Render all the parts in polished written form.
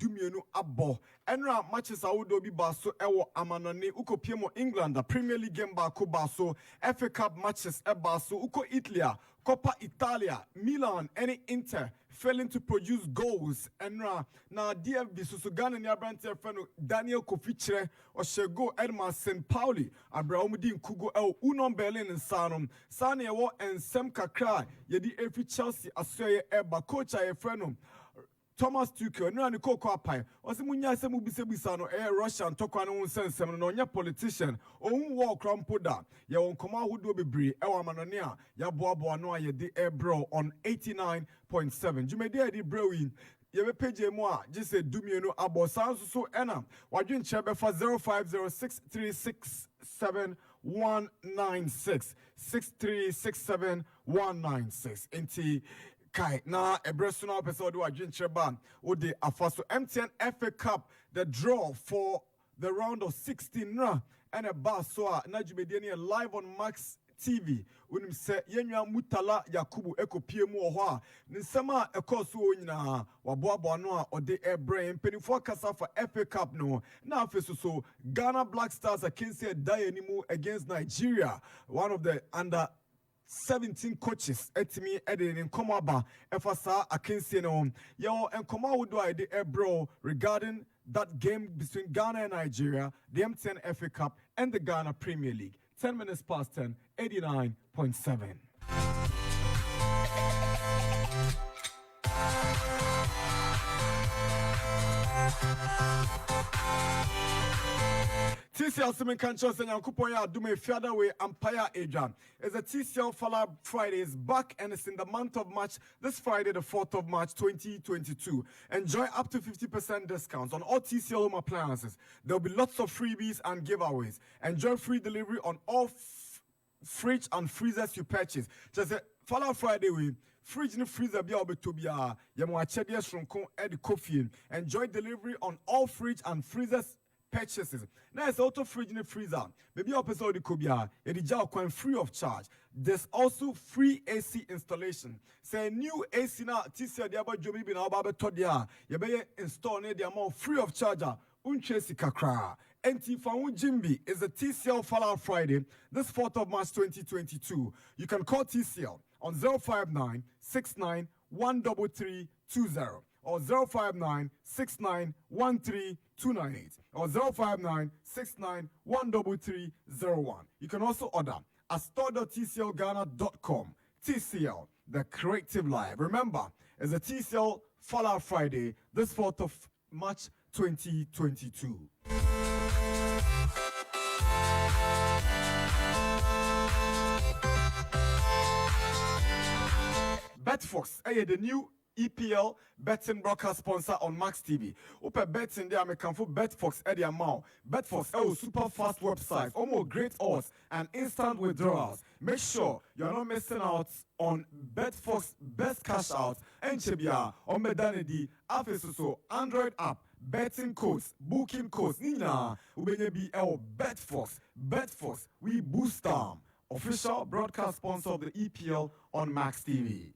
dumienu abo enra matches awodo bi baso ewo amanone uko piemo England the Premier League game baako baso FA Cup matches baso uko Italy Coppa Italia Milan any Inter failing to produce goals enra na DFB so Ghana ni abrante feno Daniel Kofichire Oshego Edmar St Pauli Abraomudi Nkugo Unon Berlin nsanom sane ewo ensem kakra yedi efi Chelsea asoye eba coach aye freno Thomas Tuchel no Koko apai osimunya se mu bisebisa no Russian tokwa no nsensem no nya politician ohun wo krampo da ye won koma hodo bebre e wa manone a ya boaboa no aye de bro on 89.7 jumedi edi browi ye be page mu a je se dumienu abosan so ena wadwen che befa 0506367196 6367196 enti Kai na ebresuno episode wa dwincheba wo de afaso MTN FA Cup the draw for the round of 16 na and a bar so na jumedie live on Max TV unim se yenwa mutala Yakubu ekopie mu ho a nsema ekoso onyina waboabo no a ode ebrain penifo kasa for FA Cup no na afeso so Ghana Black Stars against Dayanimu against Nigeria, one of the under 17 coaches etimi edin in komaba efasa akensie no yo enkoma wodo ide ebro regarding that game between Ghana and Nigeria, the MTN FA Cup and the Ghana Premier League. 10 minutes past 10, 89.7. TCL Simen Kancho Senya Kupoya Dume Fiadaway Empire Adrian. Is a TCL Fala Friday is back and it's in the month of March, this Friday, the 4th of March 2022. Enjoy up to 50% discounts on all TCL home appliances. There'll be lots of freebies and giveaways. Enjoy free delivery on all fridge and freezers you purchase. Just a Fala Friday we fridge and freezer be able to be a Yamuachedias from Eddie Coffee. Enjoy delivery on all fridge and freezers purchases. Now it's auto fridge in the freezer. Maybe episode the Kobia, it free of charge. There's also free AC installation. Say new AC now TCL diaba jobi bi na oba todia. You be install ne the amount free of charger. Unchesi kakra. NT Fawu Jimbi is a TCL Fallout Friday, this 4th of March 2022. You can call TCL on 059 69 13320 or 059 69 13298 or 059 69 13301. You can also order at store.tclghana.com. TCL, the creative life. Remember, it's a TCL Fallout Friday, this 4th of March 2022. Betfox, the new EPL betting broadcast sponsor on Max TV. Upe betting there me can for Betfox the amount. Betfox super fast website, almost great odds and instant withdrawals. Make sure you're not missing out on Betfox best cash out and chebia on Medanedi Afesuso Android app. Betting codes, booking codes, Nina, Ubenyebi Betfox. Betfox, we boost them. Official broadcast sponsor of the EPL on Max TV.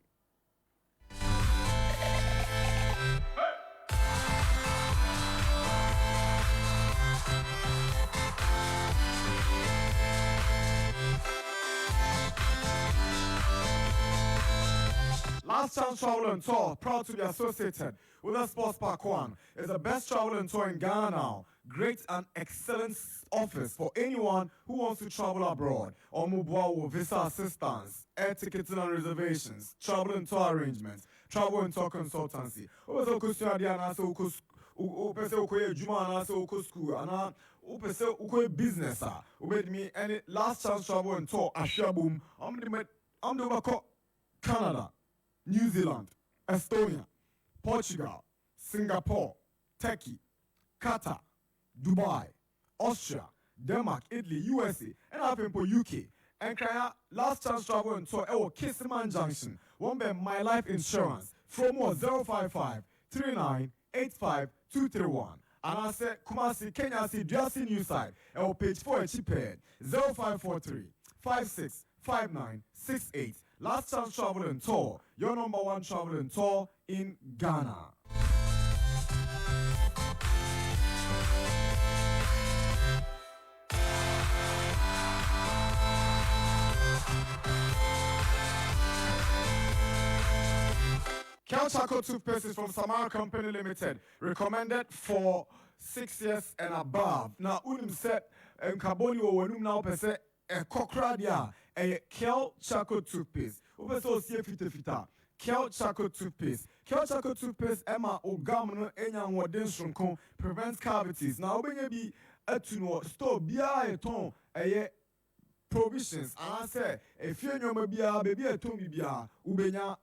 Last Chance Travel and Tour, proud to be associated with the Sportspack1. It's the best travel and tour in Ghana now. Great and excellent offers for anyone who wants to travel abroad. Or mobile visa assistance, air ticketing and reservations, travel and tour arrangements, travel and tour consultancy. Business. Any Last Chance Travel and Tour, Ashabum. I'm the Canada, New Zealand, Estonia, Portugal, Singapore, Turkey, Qatar, Dubai, Austria, Denmark, Italy, USA, and I think for UK. And Last Chance Travel and Tour, Kissiman Junction, one by My Life Insurance, from 055 3985 231. And I said, Kumasi, Kenya, Gyasi New Side, page 4 cheaper, 0543 565968. Last Chance Travel and Tour, your #1 travel and tour in Ghana. Kel Charcoal toothpaste is from Samara Company Limited. Recommended for 6 years and above. Now, unim set nkaboni o wanum na opese kokra dia Kel Charcoal toothpaste. Opese o sie fita. Kel Charcoal toothpaste. Kel Charcoal toothpaste ema ogam no enya woden sonkon prevents cavities. Now, obenye bi atuno store bia eton provisions. I say if you know maybe baby eton bibia ubenya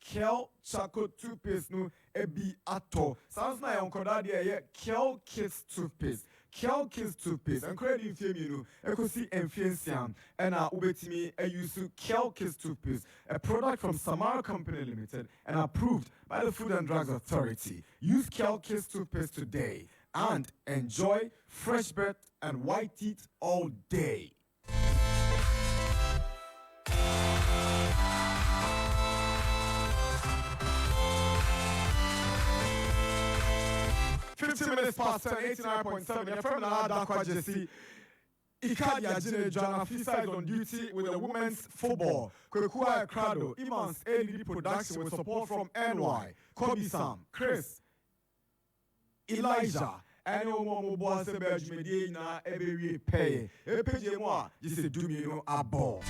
Kel Charcoal toothpaste no ebi ato. Sounds like on koda de Kel Kids toothpaste. Kel Kids toothpaste. And credit if you know, ekosi enfiensiam. And ubetimi use Kel Kids toothpaste, a product from Samara Company Limited and approved by the Food and Drugs Authority. Use Kel Kids toothpaste today and enjoy fresh breath and white teeth all day. Minutes past 10, 89.7. You're from Nana Darkwa Gyasi. Ikadia Jine Jana Fisa is on duty with the women's football. Kwekua Krado, Imans ADD production with support from NY, Kobe Sam, Chris, Elijah, and Omo Boa Sebe Jumedi Ebewi Pay. Epeje Moa, just a Dumino Abo.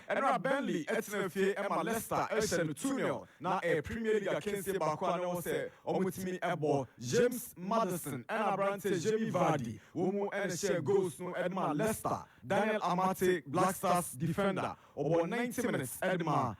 And Bentley, Sitsofe, Emma Leicester, Eshel 2-0. Now a Premier League against Bakwana say, Omutimi Ebo, James Madison, Anna Brante, Jamie Vardy, Womu and share goals no Edma Leicester, Daniel Amate, Black Stars defender, over 90 minutes, Edma,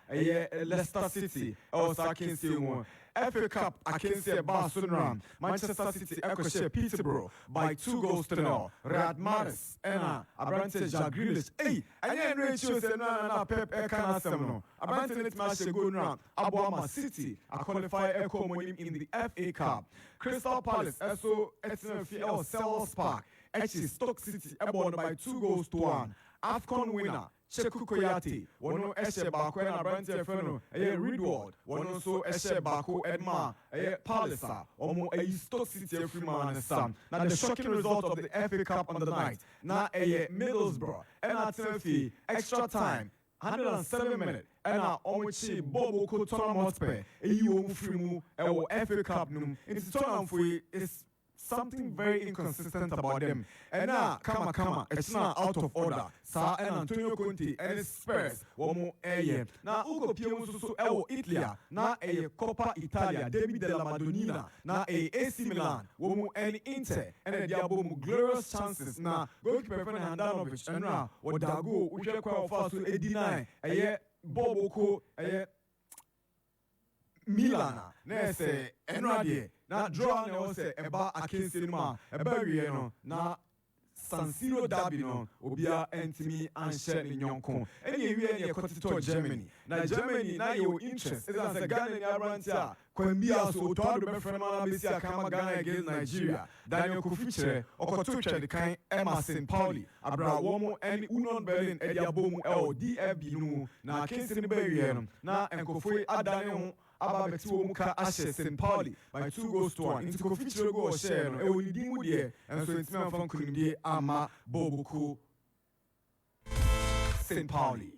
Leicester City, also against you. FA Cup against Barcelona, Manchester City, Ecoshare, Peterborough by 2-0. Riyad Mahrez, Anna, Abrante, Jack Grealish. Hey, and then Rachel said, no, Pep, Ekana Semino. Abrante net match go round. Abuama City, a qualifier Echo in the FA Cup. Crystal Palace, SO, Etsrim, Selhurst Park, actually Stoke City, Ebon by 2-1. AFCON winner. Cheku Koyate, one Eshe Bako and Abrante Feno, Redwood, one so Eshe Bako Edma, Palisa, Omo Stoke City Freeman and Sam. Now the shocking result of the FA Cup on the night. Now Middlesbrough, and Atsrim, extra time, 107 minutes. And Omochi Bobo Kotonam Hotspur, Freemu, FA Cup Num. It's Tonam is something very inconsistent about them. And now, Kama, it's not out of order. Sa and Antonio Conte and his Spurs, one more air. Now, Ugo Piomusu, Italy, now a Coppa Italia, David della Madonnina, now a AC Milan, one more and Inter, and a Diabo glorious chances. Now, goalkeeper Handanovic, and now, what Dago, which are qualified to 89, a year, Boboko, a year. Milana, Nese, Enradie, na draw na say eba against ma eba wie no na San Siro derby no obia entimi anhye ne nyonko ene wie ne ekotito Germany na Germany na your interest is as a Ghana Abrante kwambia so to ado be frema na besi akama Ghana against Nigeria Daniel Kofichire okoto twa de kan Emerson Pauli abra womo ene Union Berlin e dia bomu DFB no na against ne ba wie no na enkofoi adane ho Aba Betu Muka Ashe St. Pauli by 2-1. Into Kofichiro go share no we need mu de and so it's man from Kunde Ama Bobuku St. Pauli.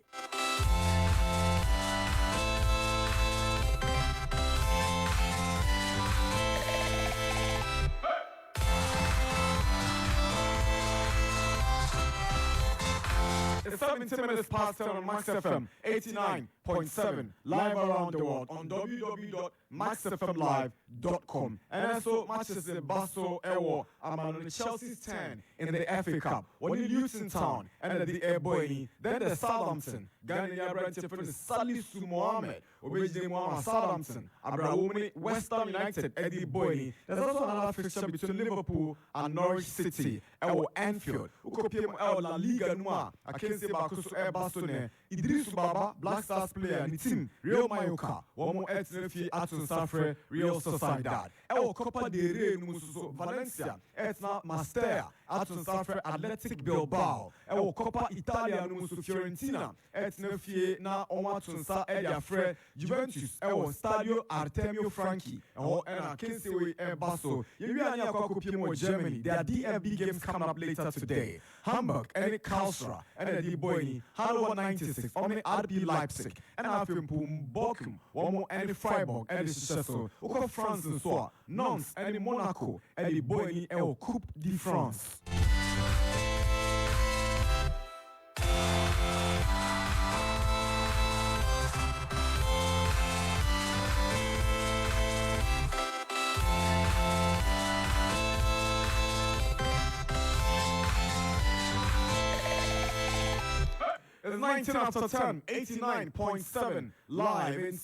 It's 17 minutes past 10 on Max FM 89.7 live around the world on www.maxfmlive.com. And also matches the Basso Ewo among the Chelsea's 10 in the FA Cup. When the Luton Town and the Airboy, then the Southampton, Ghana Brentford for the Salisu Mohammed, Obejide Mohammed Southampton, Abraoumi, West Ham United, Eddie Boy. There's also another fixture between Liverpool and Norwich City, Ewo Anfield, Ukopiem El La Liga Noir, Akense Bakusu Bastone, Idrisu Baba, Black Stars player, and team, Real Mayoka, Womo Etsrim Atun Safre, Real Sociedad, Ewo Copa de Rey Numususo, Valencia, Etna Mastea, Atun Safre Athletic Bilbao, Ewo Copa Italia Numusu Fiorentina, Etnefie na Omatunsa Ediafre, Juventus, Ewo Stadio Artemio Franchi, and Kensewe Basso, Yuriania Kwakupimo Germany. There are DFB games coming up later today. Hamburg, and Karlsruhe, and the Boyni, Hannover 96, Classics, Omni RB Leipzig, and Afim Pum Bochum, Womo and Freiburg, and the Chesso, Oko France and Soa, Nantes, and Monaco, and the Boigny El Coupe de France. It's 19 after 10, 89.7 live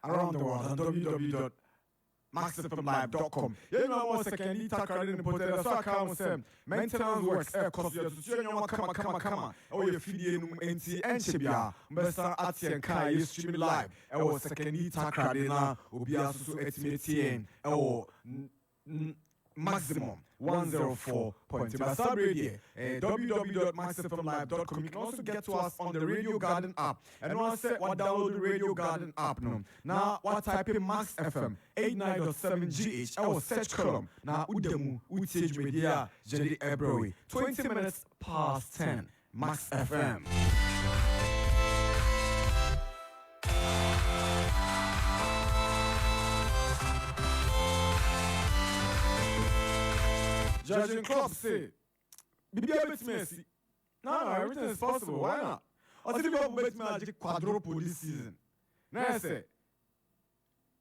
around the world on www.maxfmlive.com. You know what second you talk about in the potato, so I can't say maintenance works cost you to come. Oh, you feed you NT and Chibia, Bessa Atsrim Kai, you stream live. Oh, second you talk about it now, Ubia Su Etmetian, oh, maximum 104.2. But radio, www.maxfmlive.com. You can also get to us on the Radio Garden app. And once said, what download the Radio Garden app no. Now, what type in Max FM 89.7 GH? Our search column. Now, Udemu, Utage Media, Jadi Ebrowi. 20 minutes past 10. Max FM. Judging club say, be a bit messy. No, everything is possible. Why not? I think we'll bet magic quadruple this season. Now I say,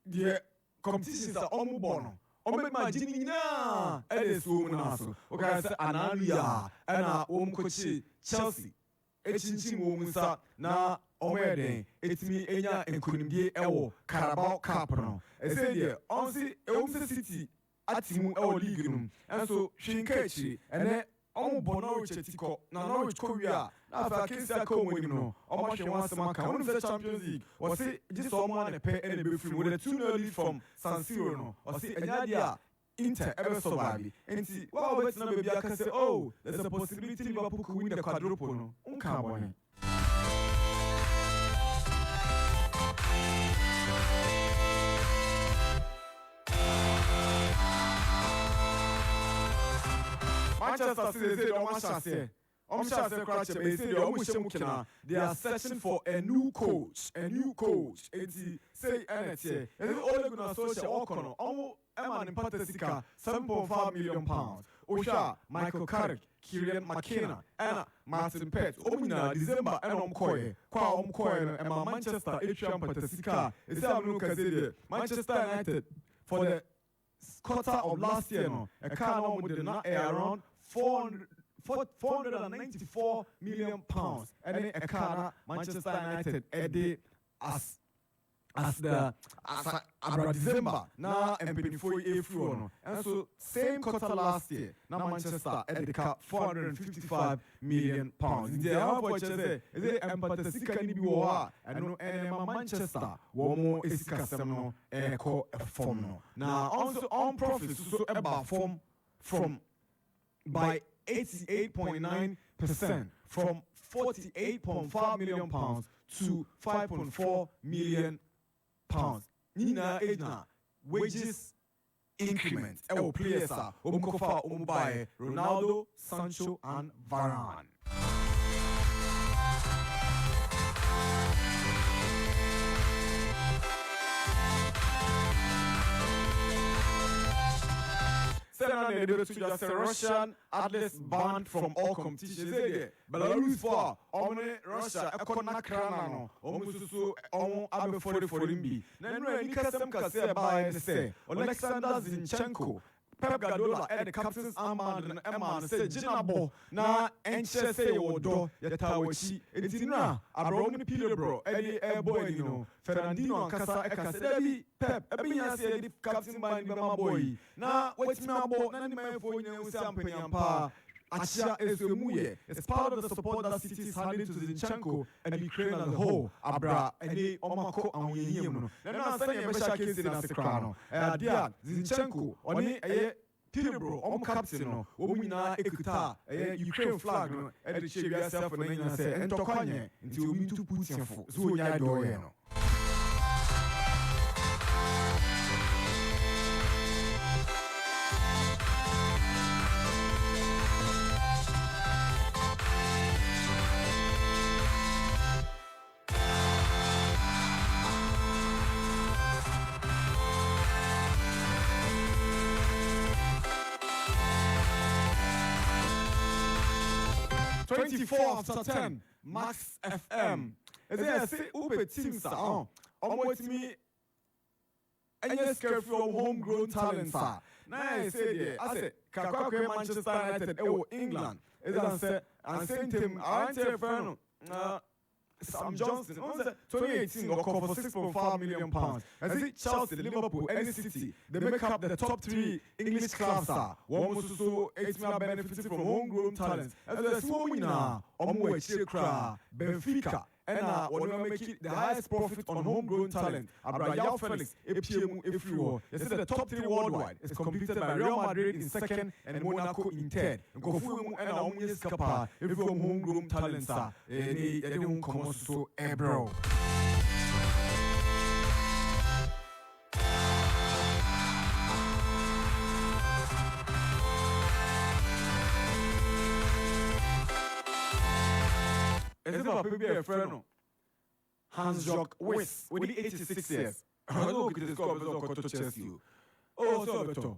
the competitions are almost born. Bet magic na. It is woman also. Okay, I say Analia and coach Chelsea. Echinchi woman sa na omede. It's me enya and couldn't be ewo Carabao Cup no. I say there, honestly, City. Atsrim league num and so Shinkechi and then Norwich Tiko na Norwich Korea na fa kesi aka omoni no omo hwe wan samaka one of the Champions League was say just someone pay and be free with a 2-0 lead from San Siro no or say enyadia Inter ever survive enti wa bet na baby aka say oh there's a possibility Liverpool could win the quadruple no unka boy. Manchester City they are searching for a new coach. It's say NHA. And all the good social Okono. Eman in Patasika, £7.5 million. Osha, Michael Carrick, Kieran McKenna, Anna, Martin Pett, Omina, December, and Omkoye, Kwa Omkoye, and Manchester, Atrium Patasika. It's Manchester United for the quarter of last year, no, a car did not air around 494 million pounds, and then a car Manchester United as December now and before April, and so same quarter last year. Now Manchester at the car 455 million pounds. The average is it empathetic be war and Manchester more is casino echo a form now also on profits so about form from by 88.9% from 48.5 million pounds to 5.4 million pounds. Nina Edna wages increment. Ewo players are Omukofa Omubaye, Ronaldo, Sancho, and Varane. The Russian athletes banned from all competitions. Belarus for Russia, Ekona Kranano, Omususu, Abe for Limbi. Nenu Nikasem Kase by say, Alexander Zinchenko. Pep Guardiola at the captain's armband and Emma said, Jinabo, na NCSA Wodo, Yatawachi, Etina, Abroni Peterborough, Eddie Airboy, you know, Fernandino and Casa Ecasebi, Pep, Abina said, Captain by Bama Boy. Now, what's my boat, Nanima for you, Sampany and Pa. Acha Esumuye is part of the support that City is handing to Zinchenko and Ukraine as a whole. Abra, Ede, Omako, and William. Then I say a special case in Asecrano. Dear Zinchenko, Oni, Peterborough, Captain, Omina, Ekuta, Ukraine flag, and the shape yourself and say, and Tokanye, until we to put him for Zuya Doyeno. 24 after 10, Max FM. Is there a super team, sir? With me, and you're scared from homegrown talent, sir. Now I said, Kakwa Manchester United, England. As I said, and sent him, I tell Sam Johnson, 2018, got called for £6.5 million. As it Chelsea, Liverpool, and City, they make up the top 3 English clubs. One was so 8 million benefited from homegrown talents. As a small winner, Benfica. And when we make it the highest profit on homegrown talent, Abraham Felix, APM, everywhere. They said the top 3 worldwide is completed by Real Madrid in second and Monaco in third. And Kofu and Aomi Scapa, everyone homegrown talents are. They don't come so bro. Is it a baby a friend? Hans-Jacques Wyss, with the 86 years. Look at this guy, to Chelsea. Oh, so better.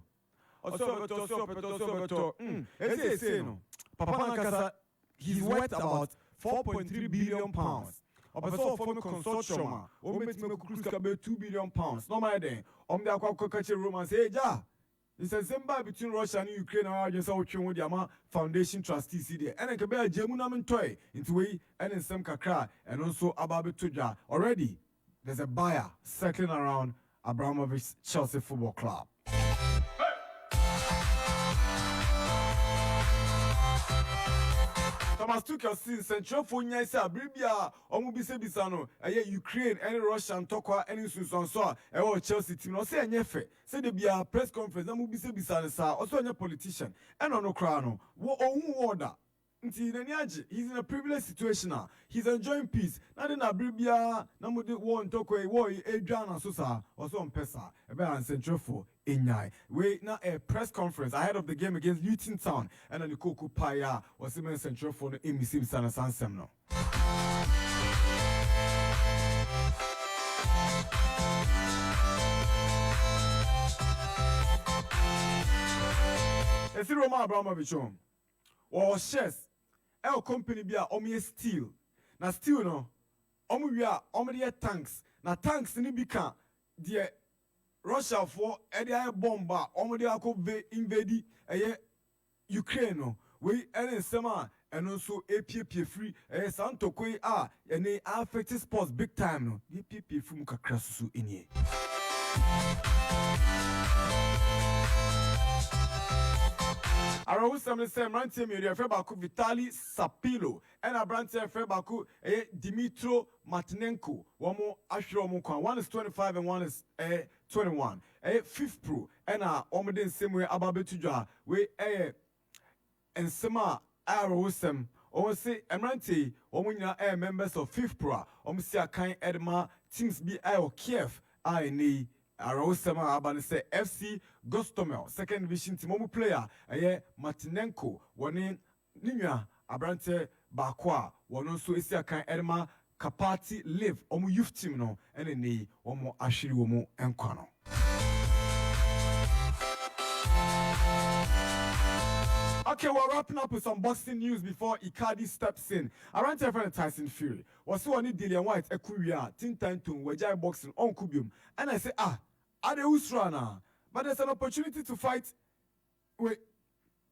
As they say, no. Papa Nankasa, he's worth about £4.3 billion. But so for the consortium, we make about £2 billion. No matter, the aquaculture romance, hey, ja. It's a symbol between Russia and Ukraine. I just saw with the foundation trustees there. And I can bear Jemunam toy into way and in some kakra and also Ababe Tuja. Already, there's a buyer circling around Abramovich's Chelsea Football Club. Thomas Tuchel since Central Fonya say Bribia Omubise Bisano Ukraine and Russia and Tokwa and Susan so Chelsea team no say enyefe say they be a press conference na Mubise Bisano sa also a politician and on crano wo order nti nani age he's in a privileged situation now he's enjoying peace na de na Bribia na mo de wo Tokwa wo edwan so sa also on pesa e be an Central for Inyai. We now a press conference ahead of the game against Luton Town and then the Coco Paya was in Central for the Emisim Sana Sansemno. It's Roma Abramovich or shares our company be a omie steel. Na steel no omu we are omie tanks. Na tanks ni bika the Russia for area bomba omode akove invade Ukraine no we any sema and also APP free santokoi any affected sports big time no APP free kakra susu enie Around some say Rantie me refer back Vitali Sapilo and a branch refer back Dimitro Martinenko. One more Ashro Mukwan. One is 25 and one is 21. Fifth pro and Omeden same way Ababetuja we and Sema Arosem. Or say Emranti, Omuna members of fifth pro. Omsia kind Edma things be Kiev. I need. Arosema Abane say FC Gostomel, second division team player, Martinenko, one Ninya, Abrante Bakwa, one also is a kind Edma Kapati live, youth team no, and a knee, more Ashiri Womo and Kwano. Okay, we're wrapping up with some boxing news before Icardi steps in. Around friend Tyson Fury was so on Dillian White, a Kuria, Tintantum, Wajai boxing on Kubium. And I say, are they Usrana? But there's an opportunity to fight with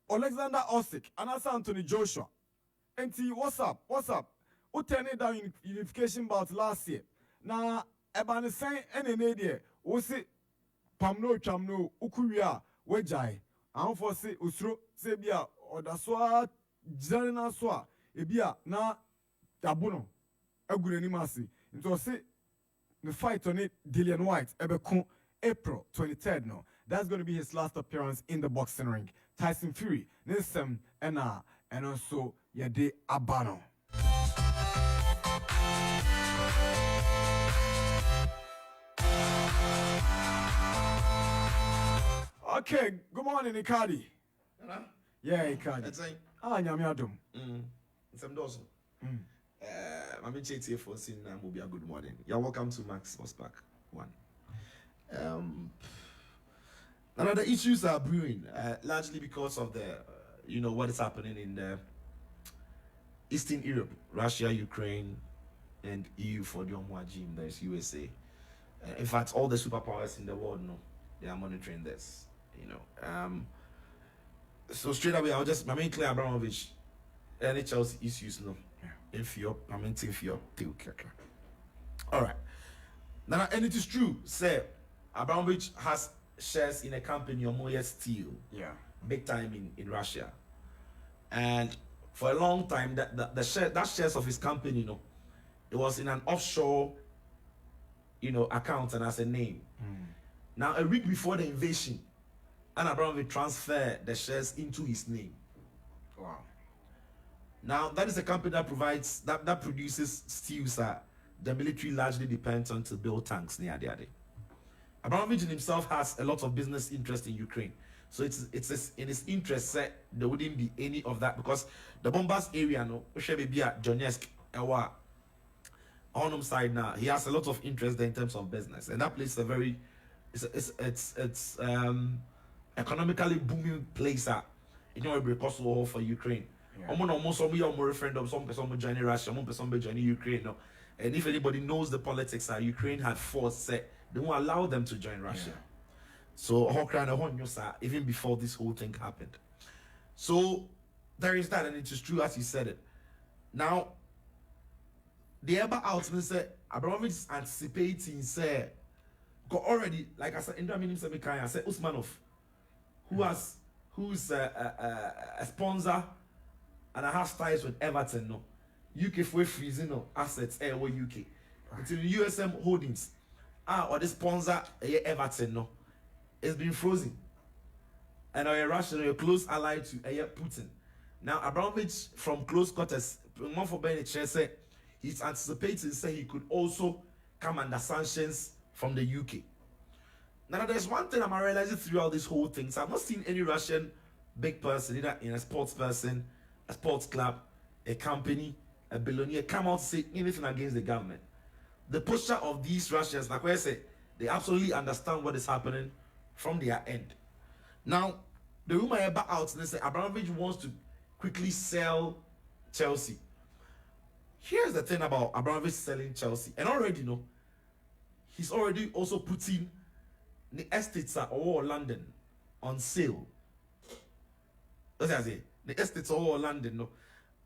Alexander Usyk and also Anthony Joshua. And what's up? Who turned it down in unification bout last year? Now, Ebani saying any idea, Usyk, Pamno, Chamno, Ukuria, Wajai. And for say Usro, Sebia, or the Swa, Janina Swa, Ebia, na Tabuno, Egurenimasi. It was say the fight on it, Dillian White, Ebekun, April 23rd. No, that's going to be his last appearance in the boxing ring. Tyson Fury, Nisem, and also Yade Abano. Okay, good morning, Icardi. Yeah, Icardi. Nyamiadum. Some dozen. I'm in here for seeing Mobia. Good morning. You're welcome to Max Sportspack1. Another issues are brewing, largely because of the, what is happening in the Eastern Europe, Russia, Ukraine, and EU for the Omwajim. There's USA. In fact, all the superpowers in the world, no, they are monitoring this. So straight away, I'll just, I mean, Claire Abramovich, any Chelsea issues, no. If you're, I mean, if you're, all right. Now, and it is true, say, Abramovich has shares in a company, Omoye Steel, big time in Russia. And for a long time, that shares of his company, it was in an offshore, account and as a name. Now, a week before the invasion, Abramovich transferred the shares into his name. Wow. Now, that is a company that provides, that produces steels that the military largely depends on to build tanks near the other. Abramovich himself has a lot of business interest in Ukraine. So it's in his interest that there wouldn't be any of that, because the Donbas area, should be at Donetsk, on side now, he has a lot of interest there in terms of business, and that place is a very, it's economically booming place because for Ukraine. Almost some referendum, some person joining Russia, some person joining Ukraine. And if anybody knows the politics, Ukraine had forced they won't allow them to join Russia. So even before this whole thing happened. So there is that, and it is true as you said it. Now, the ever out and say Abramovich is anticipating say got already, like I said, in the meaning I said Usmanov, who's a sponsor and has ties with Everton, UK for freezing assets where UK. Until the USM Holdings or the sponsor Everton it's been frozen. And a Russian, a close ally to Putin. Now Abramovich from close quarters, one for Bennett said he's anticipating say he could also come under sanctions from the UK. Now there's one thing I'm realizing throughout this whole thing. So I've not seen any Russian big person, either in a sports person, a sports club, a company, a billionaire, come out to say anything against the government. The posture of these Russians, like I say, they absolutely understand what is happening from their end. Now, the rumor about out, they say Abramovich wants to quickly sell Chelsea. Here's the thing about Abramovich selling Chelsea, and already he's already also putting the estates all London on sale. That's what I say. The estates all London,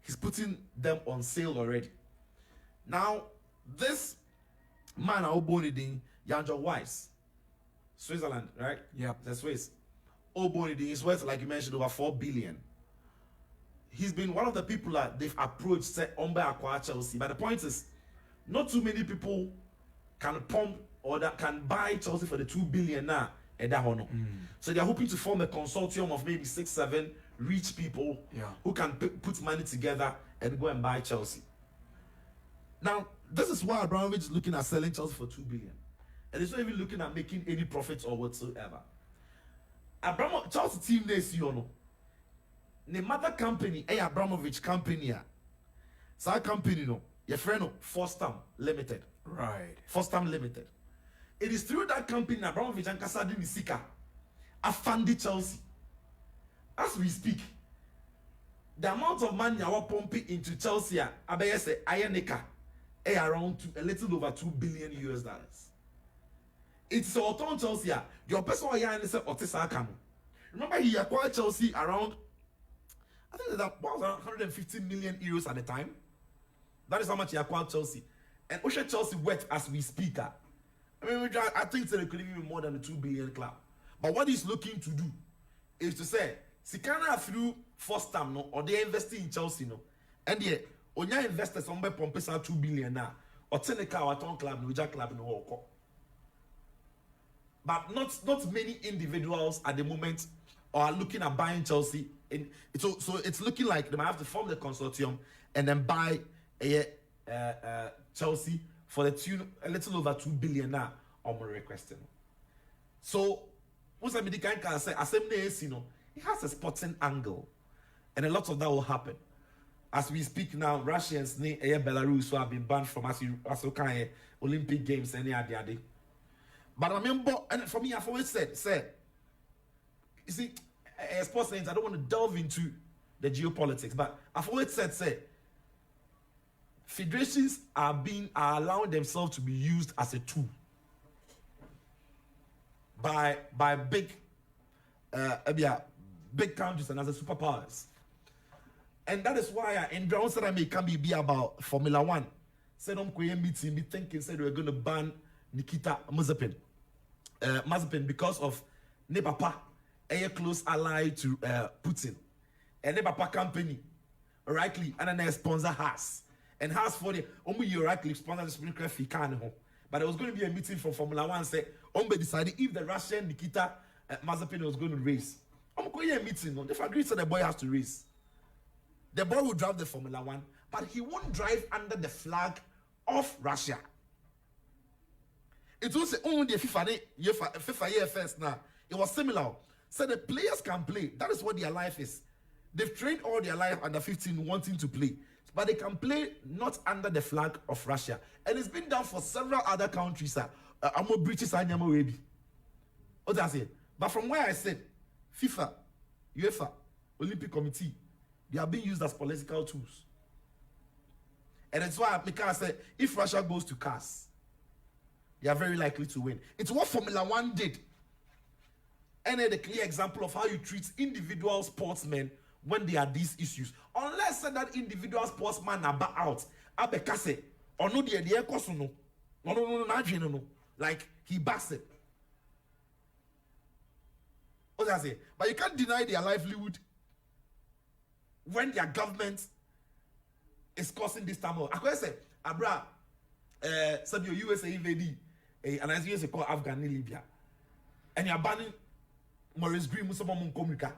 he's putting them on sale already. Now, this man who born in Yanjo Weiss, Switzerland, right? Yeah, the Swiss. Is worth, like you mentioned, over 4 billion. He's been one of the people that they've approached, say, acquire Chelsea. But the point is, not too many people can pump or that can buy Chelsea for the 2 billion now. So they're hoping to form a consortium of maybe 6-7 rich people who can put money together and go and buy Chelsea. Now, this is why Abramovich is looking at selling Chelsea for 2 billion. And he's not even looking at making any profits or whatsoever. Chelsea team this the mother company, Abramovich company. So that company, your friend, Forstam Limited. Right. Forstam Limited. It is through that company, Abramovich and Kasadi Nisika, are funded Chelsea. As we speak, the amount of money I was pumping into Chelsea, I say, Ayaneka, around a little over $2 billion. It's a ton Chelsea. Your person remember he acquired Chelsea around, I think that was around 150 million euros at the time. That is how much he acquired Chelsea. And Osha Chelsea worth as we speak. I think they could even be more than the 2 billion club. But what he's looking to do is to say, Sikana through first time or they investing in Chelsea and yeah, when you invest somewhere pompesa 2 billion now, or Teneca or Ton Club, Nuja Club in the world. But not many individuals at the moment are looking at buying Chelsea. So it's looking like they might have to form the consortium and then buy Chelsea for the tune a little over 2 billion now on my requesting. So what's the kind can say? It has a sporting angle, and a lot of that will happen. As we speak now, Russians near Belarus who have been banned from Olympic Games any other day. But I remember, and for me, I've always said, you see, sports things, I don't want to delve into the geopolitics, but I've always said, federations are allowing themselves to be used as a tool by big big countries and as a superpowers. And that is why in Brown said I can be about Formula One. Said meeting me thinking said we're going to ban Nikita Mazepin. Because of ne papa a close ally to Putin. And ne papa company rightly and then sponsor Haas. And Haas for the rightly sponsor the sprinter Fikane home. But there was going to be a meeting from Formula One say decided if the Russian Nikita Mazepin was going to race. Going a meeting. No, if agreed so the boy has to race. The boy will drive the Formula One, but he won't drive under the flag of Russia. It was only the FIFA year first now. It was similar. So the players can play. That is what their life is. They've trained all their life under 15 wanting to play. But they can play not under the flag of Russia. And it's been done for several other countries. I'm a British and I'm a baby. What I say? But from where I said, FIFA, UEFA, Olympic Committee, they are being used as political tools. And that's why I said, if Russia goes to CAS, they are very likely to win. It's what Formula One did. And a clear example of how you treat individual sportsmen when there are these issues. Unless that individual sportsman are out, abekase, or no the no, like he backs it. What I say? But you can't deny their livelihood when their government is causing this turmoil. I can say, Abra, some USA invading, and as USA call Afghan in Libya, and you're banning Maurice Green, Musamman Komika.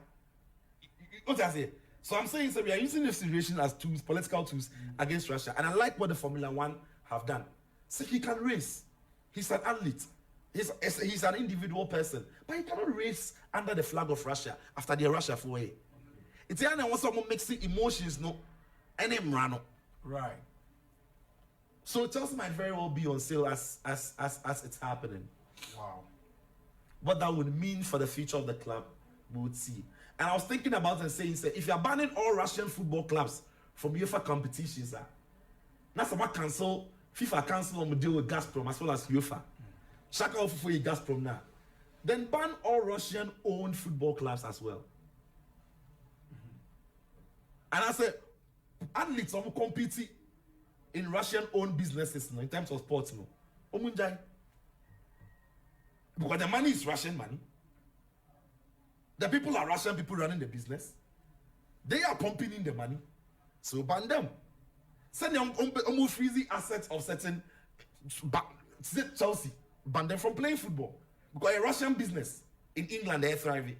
What I say? So I'm saying, so we are using this situation as tools, political tools against Russia, and I like what the Formula One have done. So he can race. He's an athlete. He's an individual person, but he cannot race under the flag of Russia after the Russia for a. It's when someone mixing emotions, no, and then run. Right. So Chelsea might very well be on sale as it's happening. Wow. What that would mean for the future of the club, we would see. And I was thinking about and saying, if you're banning all Russian football clubs from UEFA competitions, that's what FIFA cancel on the deal with Gazprom as well as UEFA. Shaka off for Gazprom now. Then ban all Russian-owned football clubs as well. And I said, athletes are competing in Russian-owned businesses in terms of sports. Because the money is Russian money. The people are Russian people running the business. They are pumping in the money. So ban them. Send them almost freezing assets of certain Chelsea. Ban them from playing football. Because a Russian business in England, they're thriving.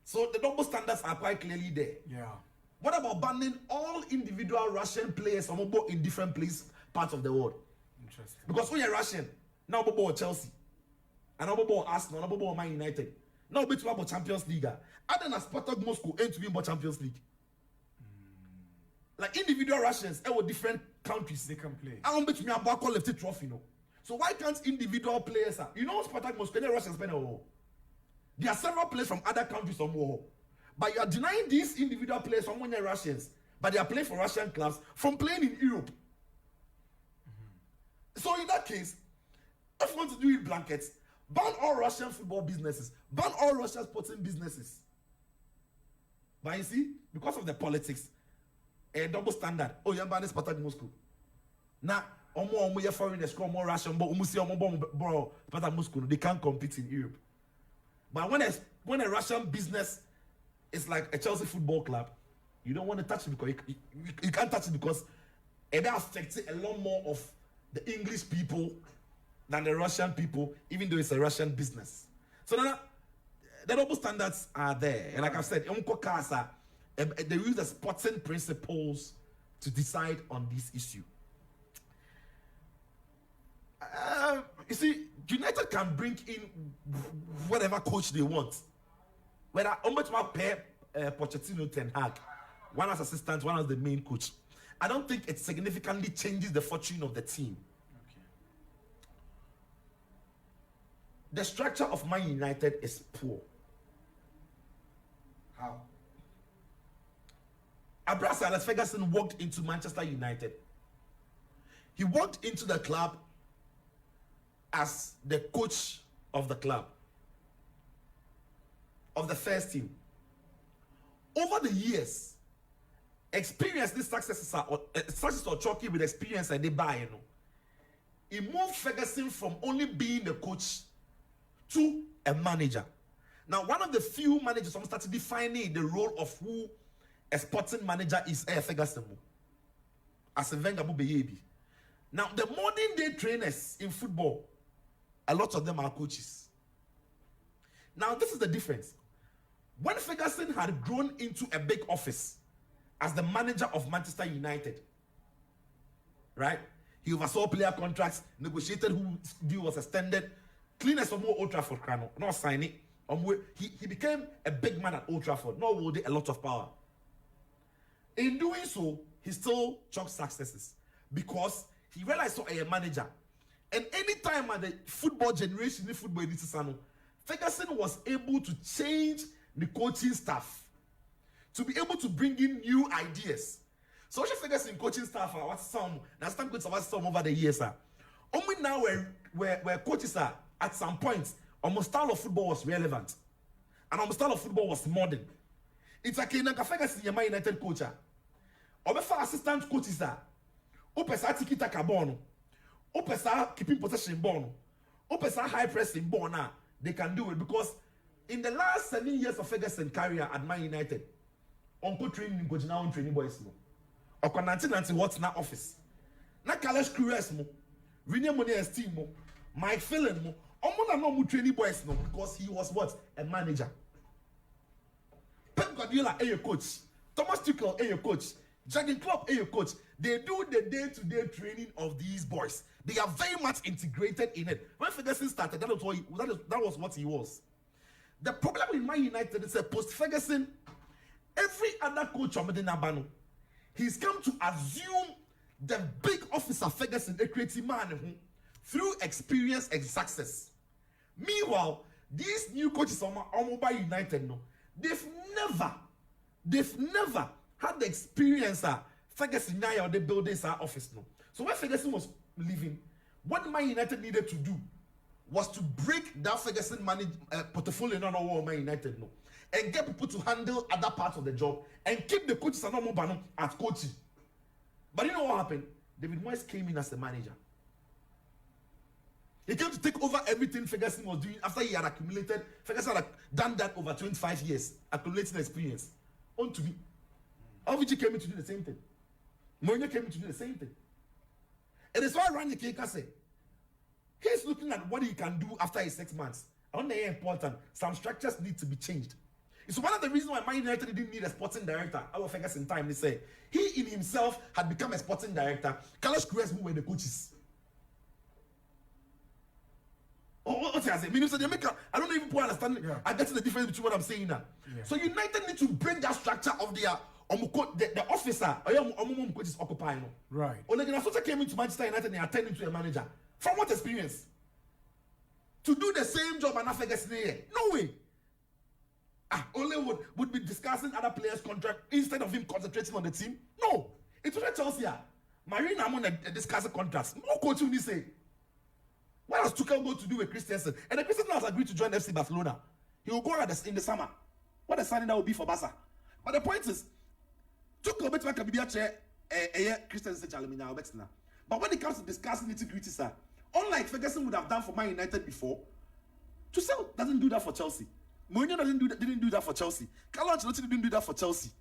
So the double standards are quite clearly there. Yeah. What about banning all individual Russian players in different parts of the world? Interesting. Because when you're Russian, now about Chelsea, and now about Arsenal, now about Man United, now about Champions League. Other than Spartak Moscow ain't to be about Champions League. Like individual Russians, with different countries, they can play. I don't bet me about call left trophy, no. So why can't individual players? You know, Spartak Moscow, the Russians play a war. There are several players from other countries on war. But you are denying these individual players from when they're Russians, but they are playing for Russian clubs from playing in Europe. So in that case, if you want to do it blankets, ban all Russian football businesses, ban all Russian sporting businesses. But you see, because of the politics, a double standard. Oh, you're banning Spartak Moscow. Now, you're foreigners, more Russian, but Spartak Moscow, they can't compete in Europe. But when a Russian business is like a Chelsea football club, you don't want to touch it because you can't touch it because it affects a lot more of the English people than the Russian people, even though it's a Russian business. So now, the double standards are there. And like I've said, they use the sporting principles to decide on this issue. You see, United can bring in whatever coach they want. Whether Pochettino, Ten Hag, one as assistant, one as the main coach. I don't think it significantly changes the fortune of the team. Okay. The structure of Man United is poor. How? Alex Ferguson walked into Manchester United He walked into the club as the coach of the club, of the first team. Over the years, experience this success or chalky with experience and they buy, you know. He moved Ferguson from only being the coach to a manager. Now, one of the few managers who started defining the role of who a sporting manager is Ferguson. As a Wenger baby. Now, the modern day trainers in football, a lot of them are coaches. Now, this is the difference. When Ferguson had grown into a big office as the manager of Manchester United, right? He oversaw player contracts, negotiated who deal was extended, clean as from Old Trafford, not sign it. He became a big man at Old Trafford, not wielding a lot of power. In doing so, he still chalked successes because he realized so a manager. And anytime at the football generation in football, Ferguson was able to change the coaching staff to be able to bring in new ideas. So Ferguson coaching staff are what's some over the years. Only now where coaches are at some point, almost style of football was relevant. And almost style of football was modern. It's like Ferguson your United coach. Obefa assistant coaches are Opesa tiki taka ball. Opesa keeping possession ball. Opesa high pressing ball now. They can do it because in the last 7 years of Ferguson career at Man United, Uncle training go now on training boys no. Oko 1990 what's na office. Na Carlos Cruz mo, Rene Money team mo, Mike Phelan mo. Omo na no mu training boys no because he was what? A manager. Pep Guardiola your coach. Thomas Tuchel your coach. Jurgen Klopp your coach. They do the day-to-day training of these boys. They are very much integrated in it. When Ferguson started, that was what he was. The problem with Man United is that post-Ferguson, every other coach of Medina he's come to assume the big officer Ferguson, a creative man, through experience and success. Meanwhile, these new coaches of Mobile United, they've never had the experience Ferguson now they build this office no. So when Ferguson was leaving, what Man United needed to do was to break that Ferguson portfolio on Man United no, and get people to handle other parts of the job and keep the coaches and not as coaching. But you know what happened? David Moyes came in as a manager. He came to take over everything Ferguson was doing after he had accumulated. Ferguson had done that over 25 years, accumulating experience. On to me. Alviji came in to do the same thing. Mourinho came in to do the same thing. And it's why Randy Keka said, he's looking at what he can do after his 6 months. On the important, some structures need to be changed. It's one of the reasons why Man United didn't need a sporting director. Our Ferguson time, they say. He in himself had become a sporting director. Carlos Cruz who were the coaches. What I say? I don't even understand. Yeah. I get the difference between what I'm saying now. Yeah. So United need to break that structure of the officer coaches occupying. Right. Ole Gunnar Solskjaer came into Manchester United and turned into a manager. From what experience? To do the same job and not Ferguson here? No way. Ole would be discussing other players' contract instead of him concentrating on the team. No. It's what Chelsea are. Marina Amon discussing contracts. No coach will say. What has Tuchel go to do with Christensen? And the Christensen has agreed to join FC Barcelona. He will go around in the summer. What a signing that will be for Barca. But the point is, Tuchel bet can be a chair Christensen now. But when it comes to discussing nitty-gritty, sir, unlike Ferguson would have done for Man United before, Tuchel doesn't do that for Chelsea. Mourinho didn't do that for Chelsea. Carlo Ancelotti didn't do that for Chelsea.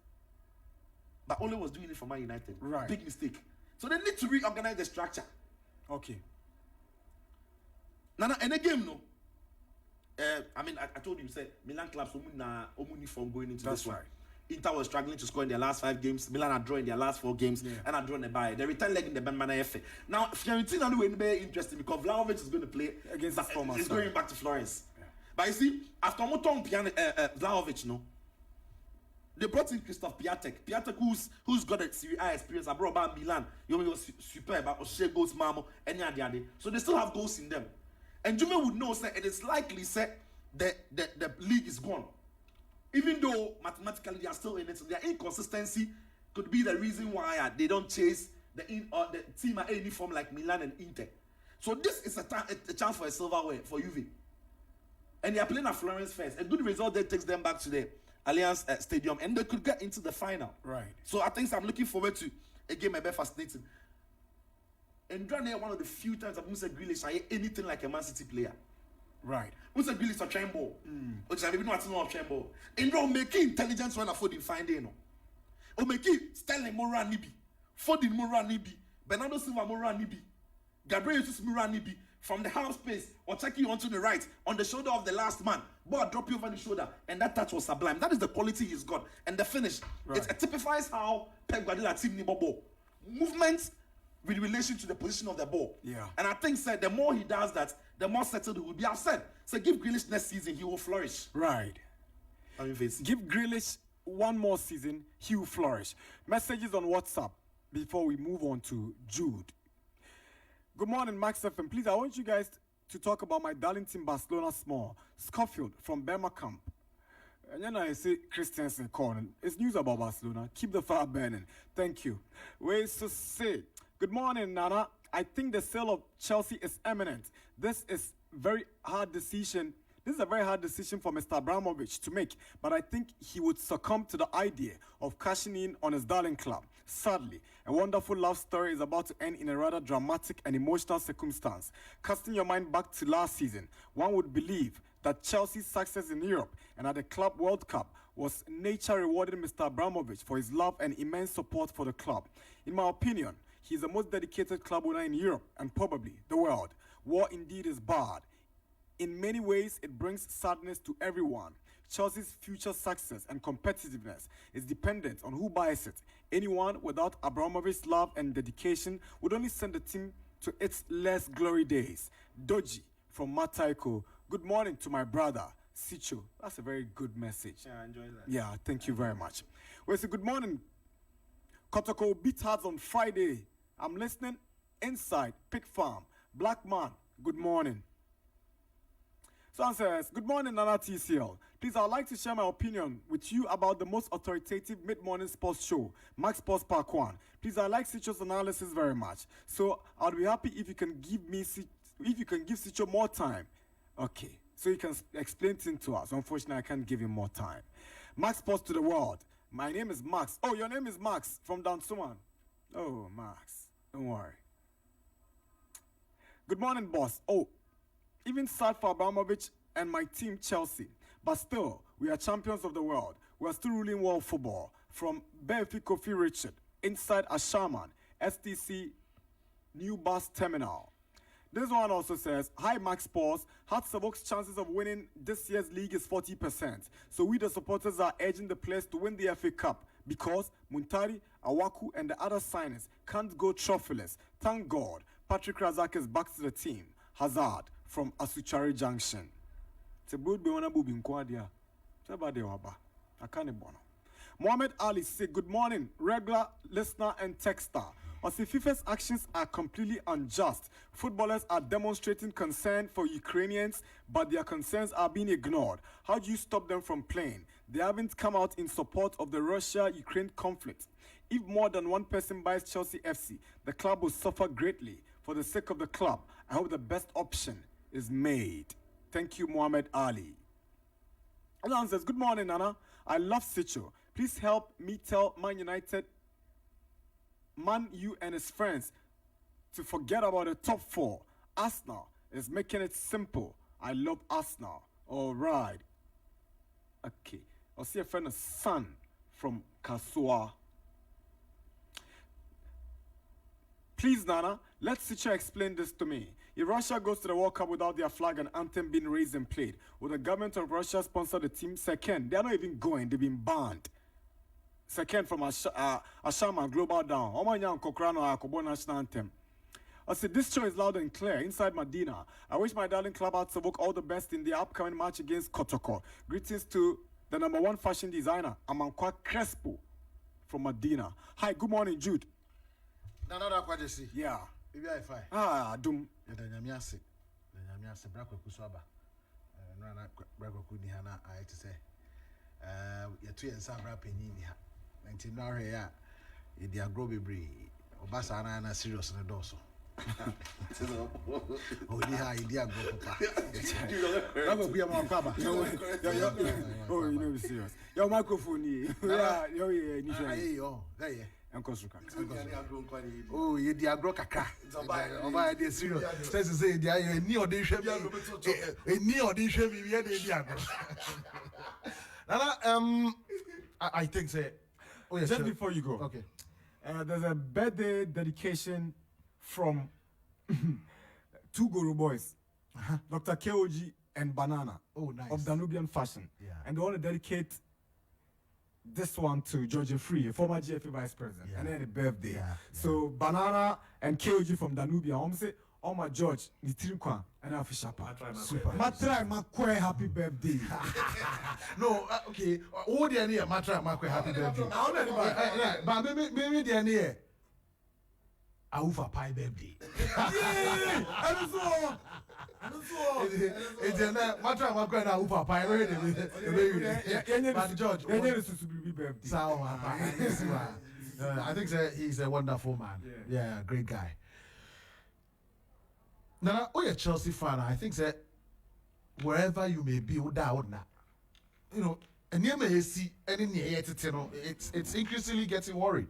But Ole was doing it for Man United. Right. Big mistake. So they need to reorganize the structure. Okay. Nana, and again, no. I told you, said Milan clubs uniform going into That's this one. right. Inter was struggling to score in their last 5 games. Milan are drawing their last 4 games, and are drawing a bye. They return leg in the Benmana FA. Now, Fiorentina will be very interesting because Vlahovic is going to play against the former. He's going back to Florence. Yeah. But you see, after Moton Vlahovic, no, they brought in Christoph Piatek. Piatek, who's got a Serie A experience. I brought about Milan. You was superb. Shea goals, Mamo, any other. So they still have goals in them. And Jume would know that it is likely that the league is gone. Even though mathematically they are still in it, so their inconsistency could be the reason why they don't chase the team are any form like Milan and Inter. So this is a chance for a silverware for Juve. And they are playing at Florence first. A good result there takes them back to the Allianz Stadium, and they could get into the final. Right. So I think I'm looking forward to a game a bit fascinating. And Drane, one of the few times I've Musa Grealish I anything like a Man City player. Right. Musa Grealish a train ball. Which I maybe not know of train ball. And Drone making intelligence when I afford in finding no. O making Stanley Mora Nibi, Fordin Mora Nibi, Bernardo Silva Mora Nibi, Gabriel Jesus Mora Nibi. From the half space or taking you onto the right on the shoulder of the last man, ball drop you over the shoulder, and that touch was sublime. That is the quality he's got, and the finish. Right. It typifies how Pep Guardiola team need ball movements with relation to the position of the ball. Yeah. And I think said the more he does that, the more settled he will be. I've said so. Give Grealish next season, he will flourish. Right. I mean, face. Give Grealish one more season, he will flourish. Messages on WhatsApp before we move on to Jude. Good morning, Max FM. Please, I want you guys to talk about my darling team, Barcelona Small. Scofield from Burma Camp. And then I say Christiansen calling. It's news about Barcelona. Keep the fire burning. Thank you. Ways to say. Good morning, Nana. I think the sale of Chelsea is imminent. This is a very hard decision for Mr. Abramovich to make, but I think he would succumb to the idea of cashing in on his darling club. Sadly, a wonderful love story is about to end in a rather dramatic and emotional circumstance. Casting your mind back to last season, one would believe that Chelsea's success in Europe and at the Club World Cup was nature rewarding Mr. Abramovich for his love and immense support for the club. In my opinion, he is the most dedicated club owner in Europe and probably the world. War indeed is bad. In many ways, it brings sadness to everyone. Chelsea's future success and competitiveness is dependent on who buys it. Anyone without Abramovich's love and dedication would only send the team to its less glory days. Doji from Mataiko. Good morning to my brother, Sicho. That's a very good message. Yeah, I enjoy that. Yeah, thank you very much. Well, say good morning. Kotoko beat hearts on Friday. I'm listening inside Pig Farm. Black man, good morning. Someone says, good morning, Nana TCL. Please, I'd like to share my opinion with you about the most authoritative mid-morning sports show, Max Sportspack1. Please, I like Sicho's analysis very much. So I'll be happy if you can give Sicho more time. Okay, so you can explain things to us. Unfortunately, I can't give him more time. Max Sports to the world. My name is Max. Oh, your name is Max from Dansuman. Oh, Max. Don't worry. Good morning, boss. Oh, even sad for Abramovich and my team, Chelsea. But still, we are champions of the world. We are still ruling world football. From Belfi Kofi Richard, inside Ashaman, STC New Bus Terminal. This one also says, hi Max Sports, Hearts chances of winning this year's league is 40%. So we the supporters are urging the players to win the FA Cup because Muntari, Awaku and the other signers can't go trophyless. Thank God, Patrick Razak is back to the team. Hazard from Asuchari Junction. Mohammed Ali say good morning, regular listener and texter. Ose FIFA's actions are completely unjust. Footballers are demonstrating concern for Ukrainians, but their concerns are being ignored. How do you stop them from playing? They haven't come out in support of the Russia-Ukraine conflict. If more than one person buys Chelsea FC, the club will suffer greatly. For the sake of the club, I hope the best option is made. Thank you, Mohammed Ali. Alan says, good morning, Nana. I love Sicho. Please help me tell Man U and his friends to forget about the top four. Arsenal is making it simple. I love Arsenal. All right. Okay. I'll see a friend, a son from Kasua. Please, Nana, let Sicho explain this to me. If Russia goes to the World Cup without their flag and anthem being raised and played, will the government of Russia sponsor the team? Second, they are not even going. They've been banned. Second, from Ashama Global Down. Omanya Kokrano Akobo National Anthem. I said, this show is loud and clear inside Medina. I wish my darling club out to work all the best in the upcoming match against Kotoko. Greetings to the #1 fashion designer, Amankwa Crespo from Medina. Hi, good morning, Jude. Nana Darkwa Gyasi. Yeah. Maybe I find. Dum. The Nyamiase. The Nyamiase Brakwa Kuswaba. Nana Brakwa Kunihana, I to say. You're 2 and Sabra Penini. 19 hour here. It is a groby. Obasa na serious na doso. Oh, idea go papa. Oh, you know, serious. Your microphone here. Yeah. Oh, you the agro kaka. Oba dey serious. Say dey ni audition ni audition me here dey agro. Nana, I think say just before you go. Okay. There's a birthday dedication from two Guru boys, Dr. KOG and Banana Oh, nice. of Danubian Fashion. Yeah. And they want to dedicate this one to George Free, a former GFA vice president, and then a birthday. Yeah. So Banana and KOG from Danubia, I'm say, oh my George, ni Trinkwa, and I fish up. Super. Matra, my happy birthday. No, okay. Oh, the near Matra, my happy birthday. But maybe the near. I offer pie birthday. It's a matter of my offer pie birthday. But George, birthday. I think he's a wonderful man. Yeah, great guy. Now, oh, you're a Chelsea fan. I think that wherever you may be, you know, and you may see any near it, you know, it's increasingly getting worried.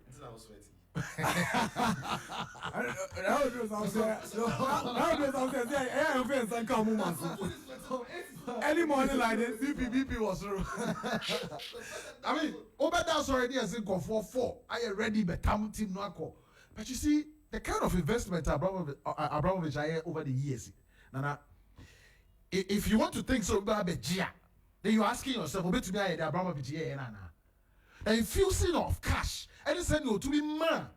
Any morning like this, BP was through. I mean, over that's already as in go for 4. I already become team Nako. But you see, the kind of investment Abramovich over the years. Nana, if you want to think so about Gia, then you're asking yourself, to me, the Abramovich here, Nana. And infusing of cash. And they send you to be man.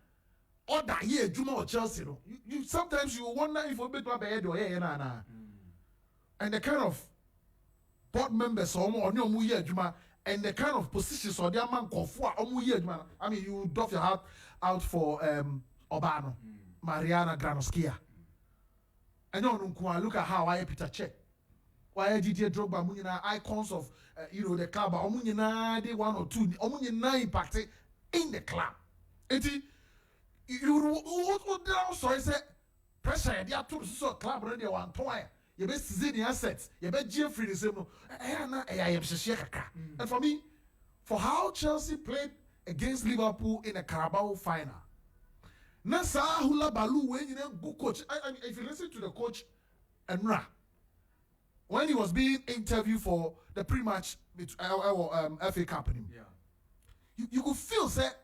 Or that year, Juma or Chelsea. You sometimes you wonder if you bet my bed or here, Nana. And the kind of board members or your year, Juma, and the kind of positions or their man go for year, Juma. I mean, you doff your heart out for Obano, Mariana Granoskia. And you look at how I Peter Check. Why did you drop icons of the club? They 1 or 2. Impacted in the club. You would sorry say pressure. They are too so club already one point. You best see the assets. You bet Jeffrey the same. And for me, for how Chelsea played against Liverpool in a Carabao final. Nasa hula balu when you know good coach. If you listen to the coach Enra, when he was being interviewed for the pre-match FA Cup, you could feel that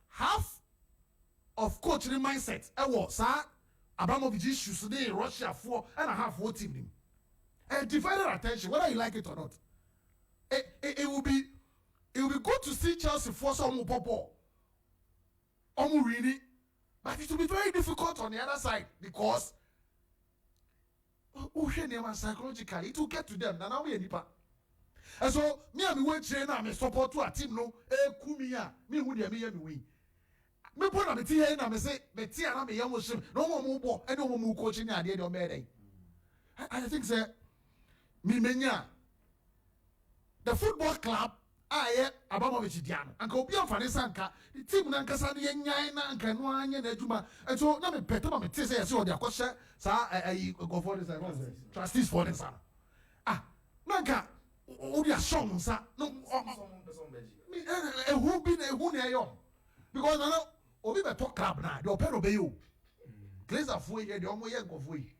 half of coaching mindset. Sir Abramovich issues today in Russia 4.5 team. And divided attention, whether you like it or not. It will be good to see Chelsea force on Popo. Really, but it will be very difficult on the other side because psychologically it will get to them. Now we nipa. And so me and me wait train na me support to a team no kumia me who dey me win. Me put na me tie na me say me tie na me yam shim no mo bo and no mo coaching na dey don me. I think say me menya the football club Abramovich Diano and go be on Fanisanka the team na nkasa ne nyan na nka no anya na adwuma and so na me petama me tie say o dey akoshe sa go for this trustees for this nanka o dia song sa no who be who na yo because na obi be talk club na the opero be you Glazer for here the omo ye go for you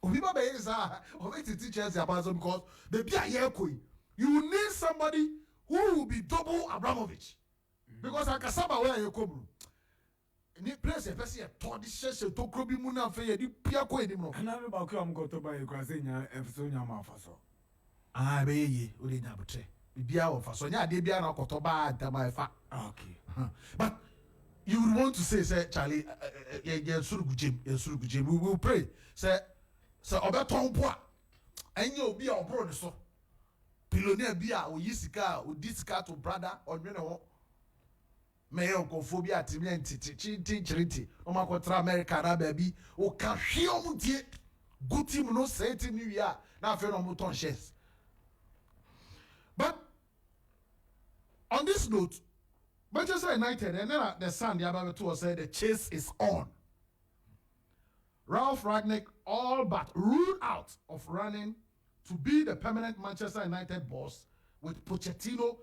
obi ba be say obi teachers about because the be here koi you need somebody who will be double Abramovich because akasaba where you come ni place e person e to di sheshe to krobi mu na fe ye di pia ko enim no na ba ko am go to ba e kwa se nya efso nya ma fa so be ye o le nya botre bibia o fa so nya ade bia na koto ba adama fa okay but you would want to say Charlie ye surugujem we will pray say obeton po a enye obi a obro ne so billionaire bia o yisika o disika to brother onwene ho me go phobia timenti chiriti o makotra America na baby o ka hwe o mtie good team no say team new year na fe no moton shares. But on this note Manchester United, and then the Sun, the other two said the chase is on. Ralph Ragnick all but ruled out of running to be the permanent Manchester United boss with Pochettino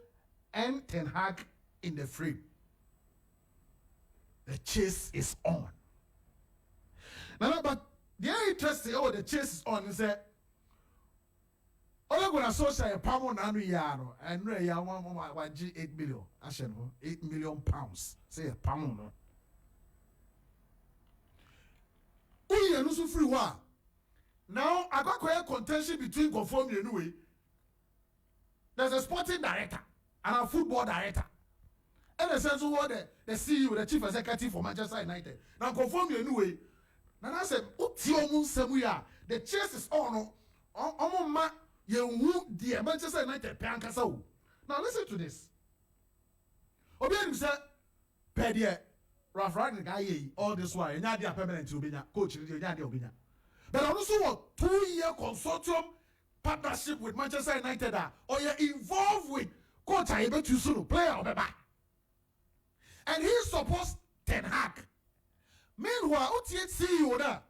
and Ten Hag in the frame. The chase is on. Now, but the interesting, the chase is on is that all going to social a pound and yano and ya 8 million. I said 8 million pounds. Say a pound. Oh, yeah, no so free one. Now I got quite a contention between Conform anyway. There's a sporting director and a football director. And the sense of what the CEO, the chief executive for Manchester United. Now Conform anyway. Now I said, the chase is on. You the Manchester United Pankasau. Now listen to this. Obianim said, Pedia, Ralph Ragnick guy, all this while, and you're permanent to be coach in the Obina. But I also want 2-year consortium partnership with Manchester United, or you're involved with coach I bet you soon player or back. And he supposed Ten Hag. Meanwhile, CEO there,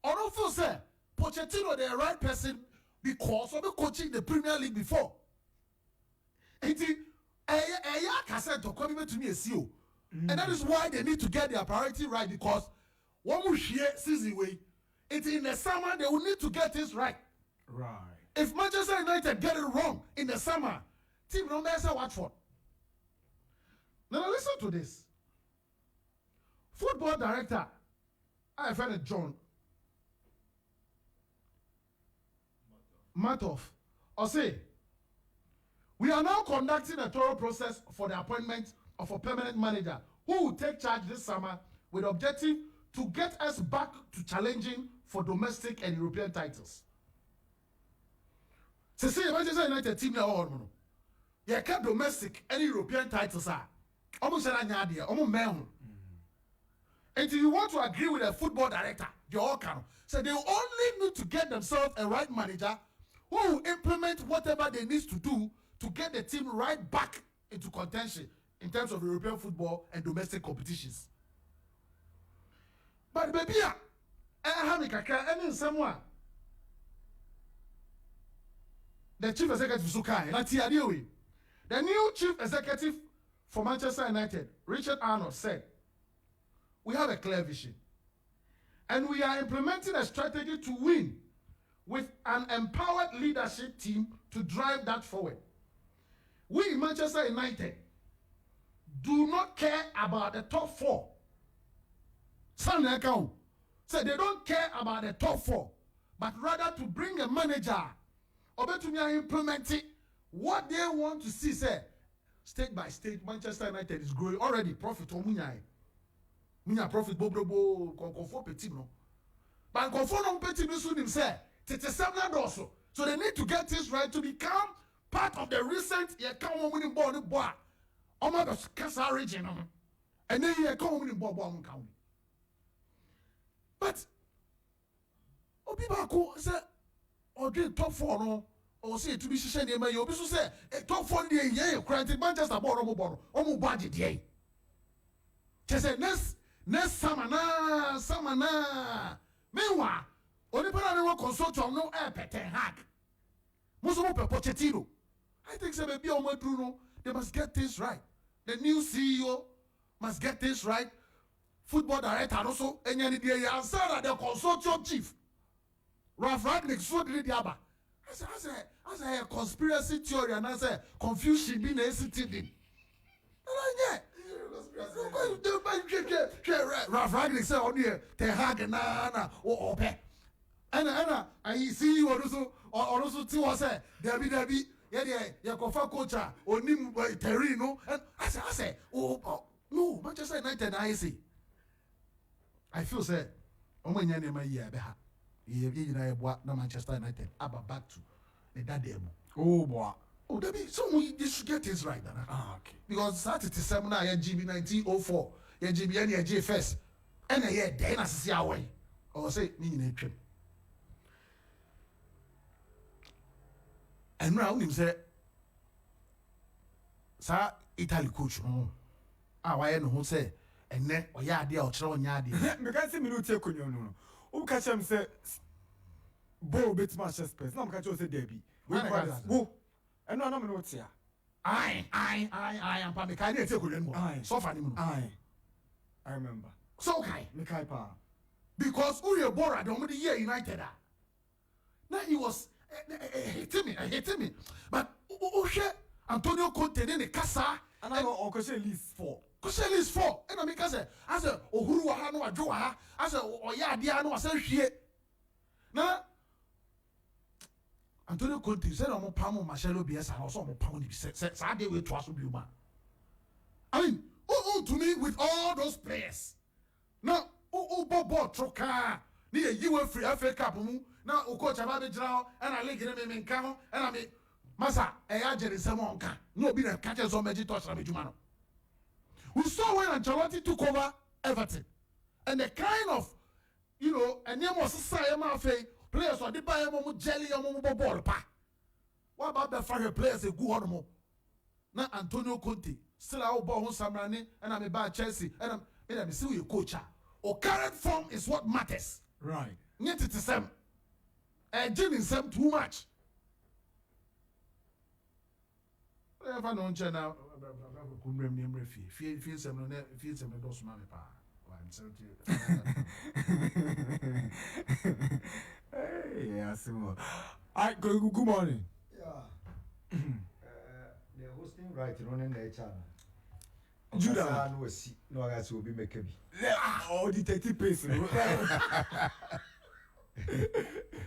or also say, Pochettino the right person. Because of the coaching the Premier League before. And that is why they need to get their priority right, because one will share season way. It's in the summer they will need to get this right. Right. If Manchester United get it wrong in the summer, team no matter what for. Now listen to this. Football director, I have heard John Matoff, or say, we are now conducting a thorough process for the appointment of a permanent manager who will take charge this summer with the objective to get us back to challenging for domestic and European titles. So say Manchester United team now all you can domestic and European titles are almost an idea, almost man. And if you want to agree with a football director, they all can. So they only need to get themselves a right manager who will implement whatever they need to do to get the team right back into contention in terms of European football and domestic competitions. But baby, someone the chief executive Sukai, the new chief executive for Manchester United, Richard Arnold, said, we have a clear vision and we are implementing a strategy to win with an empowered leadership team to drive that forward. We in Manchester United do not care about the top 4. So they don't care about the top 4, but rather to bring a manager or to implement it, what they want to see, say, state by state, Manchester United is growing already. Profit Munya profit bobo confort petit no. But confort no petit no soon himself. So they need to get this right to become part of the recent winning ball boy. Almost Casa region. And then you come winning ball county. But Obiba say or top 4 no or say to be shisha near you also say top 4 the year granted Manchester ball almost budget ye. Just next summer na meanwhile only people consult on no air Ten Hag. Most of them Pochettino. I think say maybe Bruno, they must get this right. The new CEO must get this right. Football director also, and then the answer the consortium chief. Ralph Ragnick so did the other. I say a conspiracy theory and I say confusion being a city. Ralph Ragnick said on here, Ten Hag and Nana or Ope. And I see you also to say, Debbie, yeah, coach or Nim Terry, no. And I say, oh, no, Manchester United, I see. I feel say, when you're my year, Manchester United, back to the daddy. Oh, boy. Oh, Debbie, so we should get this right. Okay. Because Saturday, seminar, GB 1904, GB and first, and a year, then I see our way. Or say, me trip. And round him said, Sir, Italy coach, why no say and then or ya dia or chro nya dia. Me can see me no take konyo no. O catch him say bo bit match space. Na me catch you say Debbie. We bo. And no me no tia. I am pa me kai dey take konyo no. So far ni mu. I remember. So kai. Me kai pa. Because Uriel Bora the only year United. Now he was hitting me. But Antonio Conte in the Casa and I know Uncle list 4. Question list 4. And I mean, I said, Uhuru Wahano Ajoa. I said, oh yeah, Diano, I said, shit. Now, Antonio Conte said, I'm a Pamo Marcelo Bias and also I'm a Pamo. Said, Saturday we trust you, man. I mean, to me with all those players. Now, Bobo Troka, near you were free FA Cup. Now, coach about the draw, and I link him in Camo, and I mean, Massa, a agent is someone can. No, be a catcher so many touch on Jumano. We saw when Ancelotti took over Everton, and the kind of, and there was a say, players or the buy a jelly or ball. What about the fire players a good one? Now, Antonio Conte, still out ball Samrani, and I'm about Chelsea, and I'm still your coach. Or current form is what matters. Right. Yet it is them. And Jim is them too much. If I don't check now, feel some those money. Hey, yeah, Simo. Alright, good morning. Yeah. The hosting right running the channel. Judah. No, I guess will be making me. Oh, the 30 pace.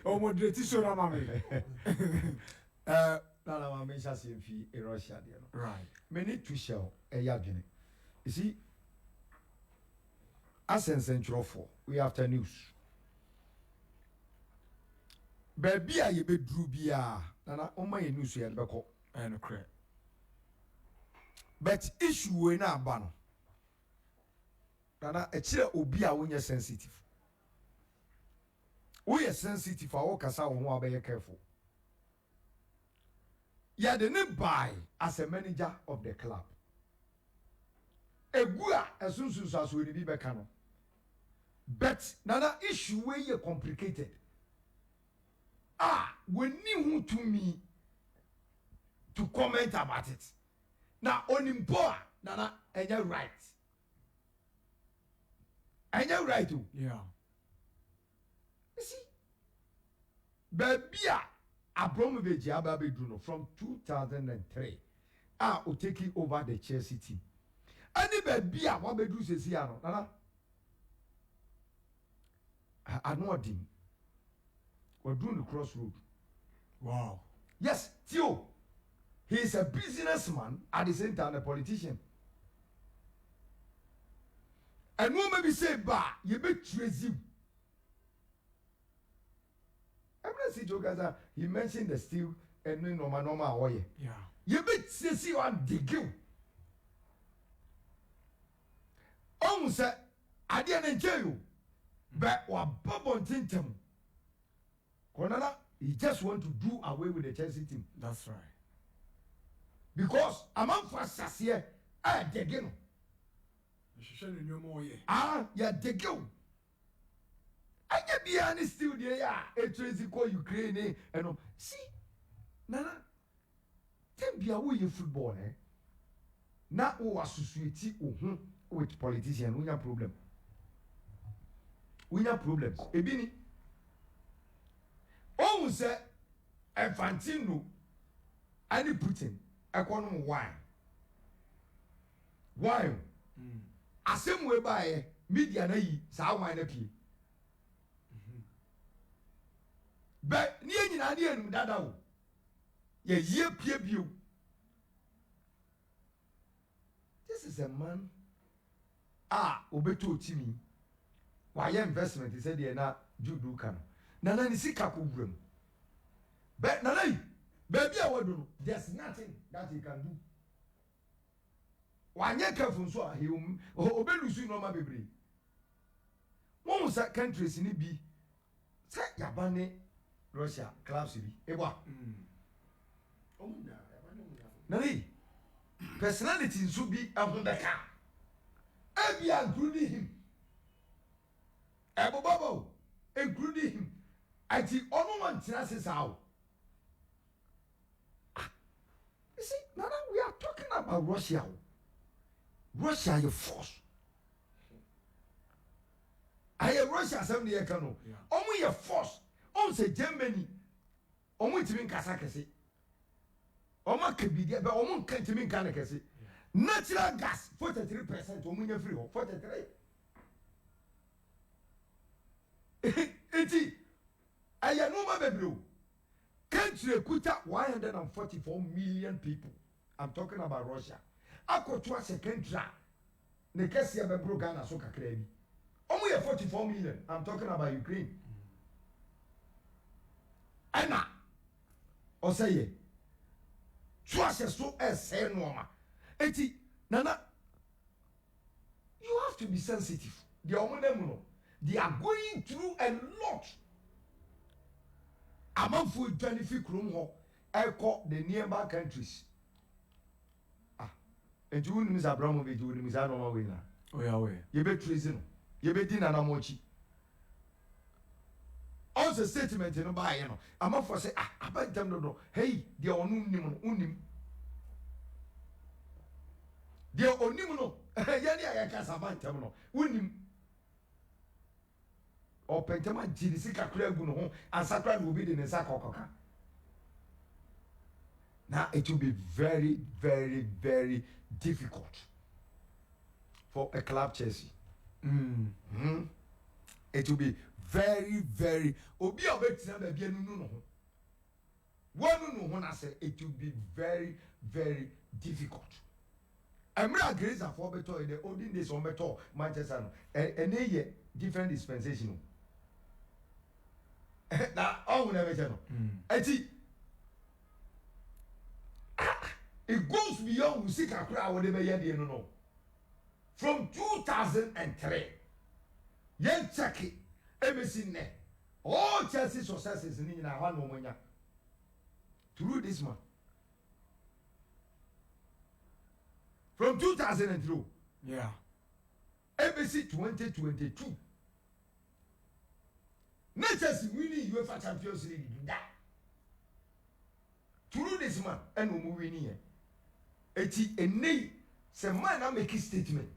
Oh, moderate show, Mammy. Nana, my mention fee in Russia. Right. Many to show a yagin. You see, Ascent Central 4, we after news. Baby, I be drew beer. Nana, on my news here, Bako. And a crap. But issue in our ban. Nana, a chair will be when you're sensitive. We are sensitive for all Casa who be careful. You are the name by as a manager of the club. A gua as soon as we be back. But Nana issue where you complicated. When you to me to comment about it. Now on him poor, Nana, and you're right. And you're right too. Yeah. You see, Babia Abramovich Ababe Bruno from 2003 taking over the Chelsea team. And the Babia Wabedu says here, Nana, I know him. We're doing the crossroad. Wow. Yes, Theo. He is a businessman at the same time a politician. And when maybe say, bah, you be crazy. I'm not saying Jogaza, he mentioned the steel and no normal oil. Yeah. You be crazy and dig you. Almost I didn't tell you, but what Bobo Tintum. Konala, he just want to do away with the Chelsea team. That's right. Because among us here, dig you. Yeah, dig you. I get behind the still there, a Tracy call Ukraine, and see, Nana, tell me away your football, eh? Now, who associate with politicians, we have problem. We have problems. Ebini, almost a Fantino, and Putin. Economy wine. Wine. Asem we buy media na yi sa wine na pie. But ni nyina de enu dada wo. Ye ye pie bio. This is a man obeto timi. Why investment he said na judu kan. Nana ni sika ko wuram. But nana baby I want there's nothing that he can do. Wanye careful so he obelusu no ma bebre. One sa countries ni bi say yabane Russia clubs bi eba. Nani personality nso bi ahondaka. Maybe including him. Ebo including him. I think only one chances how. You see, now we are talking about Russia. Russia, your force. I am Russia, 70 years ago. Only your force. Only Germany. Only to mean Kasakasi. Oma could be there, but Omo can't mean Kanakasi. Natural gas, 43%. Omunya free, 43. Eti, I am no baby. Country kuta 144 million people. I'm talking about Russia. Ako to a second track. Nekesi abebro Ghana so kakra bi. Omo ye 44 million. I'm talking about Ukraine. Ana. Osaye. Trust so say no ma. Eti Nana, you have to be sensitive. They are going through a lot. Among food 25 krum ho the nearby countries. And you wouldn't miss Abramovich, you wouldn't miss Anoma winner. Oh, yeah, way. You be treason. You be dinner na mochi. Also statement you know by you know. I'm not for say about them no. Hey, they are unim. They are unim no. Yani ayaka savant no. Unim. Or pentama jini sika kura gu no ho ansakra will be the nesaka okoka. Now it will be very, very, very difficult for a club Chelsea. It will be very, very. Obi obetina be bia nunu no ho. Wanu no ho na say it will be very, very difficult. Emra Grace for better in the olden days on better Manchester no. And ye different dispensation. Now all never know. Eti it goes beyond music akra whatever ye no. From 2003, yen check it, everything there. All Chelsea successes in Waanu through this man. From 2003, yeah, ABC 2022. Not Chelsea winning UEFA Champions League. Through this man, and we winning here. Eti ene se man na make a statement.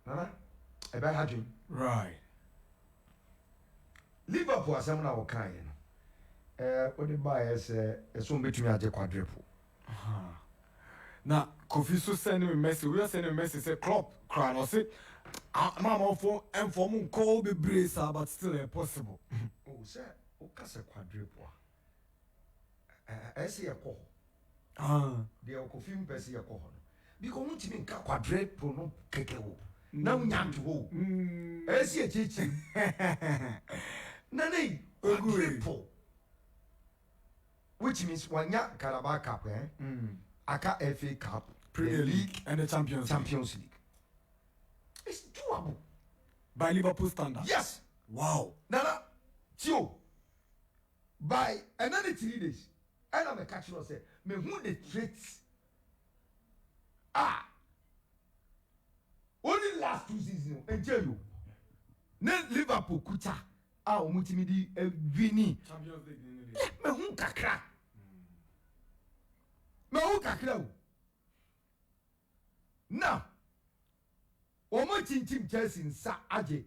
Nana, I buy hard dream. right. Liverpool asem na wo kan ye. What the buy is so betumi age quadruple. Now, Kofi so send me a message. We are sending a message. Say, Klopp, crying or say, Mama for and for moon call be brace, but still impossible. Oh, sir, o kasa quadruple. I say a call. They are confused by say a call. Because we mean quadruple no keke. Now nyam to ho. I see a chichi. Nane quadruple. Which means one ya Carabao Cup, Aka FA Cup, Premier League and the Champions League. It's doable. By Liverpool standards. Yes. Wow. Nana, Tio. By another 3 days, and I'm a catcher say, me who the traits. Only last 2 seasons, and tell you. Then Liverpool kuta. Umutimidi vini. Champions League. Me who kakra. Me who kakra. Now, team Chelsea in Sa Aje,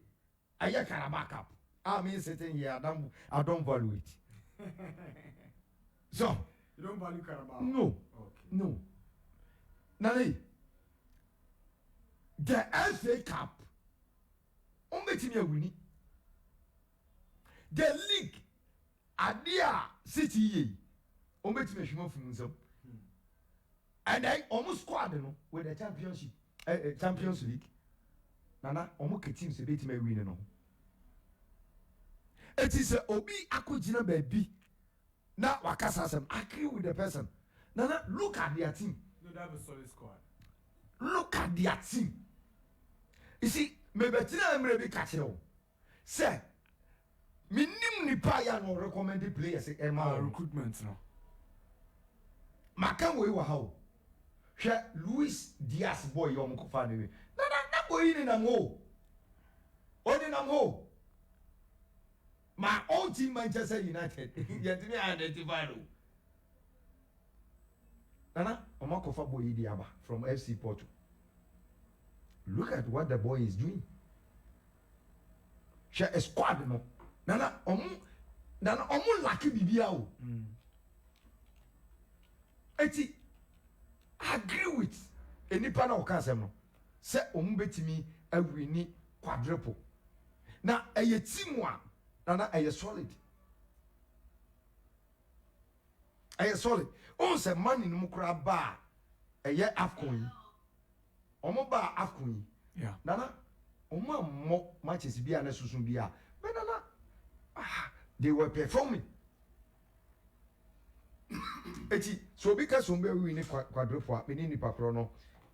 Aya Carabao Cup. I mean, sitting here, I don't value it. So, You don't value Carabao? no, Okay. no. Nani, the FA Cup, team winning. The league, Adia City, team from himself. And I almost squad with the championship, Champions League. Nana, almost teams a bit may win. It is a Obi Akujina baby. Now, Wakasa, I agree with the person. Nana, look at their team. No, they have a solid squad. Look at their team. You see, maybe I'm ready to catch you. Say, minimum nipa no recommended players. Recruitment, no. Makan we were how. Luis Diaz boy, you are Nana, boy in a mo. On in a mo. My own team, Manchester United. Yet me identify. Nana, Omakofa boy Diaba from FC Porto. Look at what the boy is doing. Share a squad, no. Nana, omu lucky bibiao. Eti, I agree with any panel of Casamo. Say, betimi a winning quadruple. Now, a team one, Nana, a solid. A solid. On say money no mukra ba a year afcoin. Omo ba afcoin. Yeah. Nana, Oma mo matches be an Susubia. But Nana, they were performing. Eti, so because we win quadruple, we need Paprono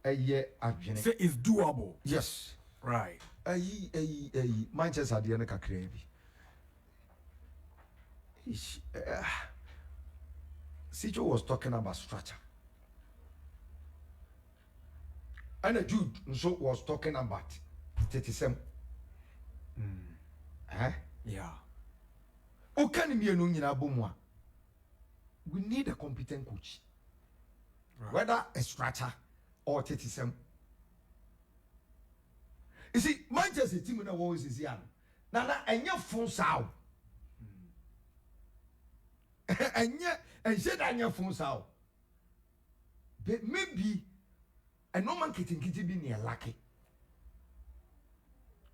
a year at Jenny. Say it's doable. Yes. Right. Manchester Diana Crazy. Sijo was talking about structure. And a Jude so was talking about 37. Yeah. O can me no nyina bomwa. We need a competent coach. Right. Whether a structure or 37. You see, Manchester team na always is here. Nana enya phone sao. Enya said enya phone sao. But maybe a normal kitty be near lucky.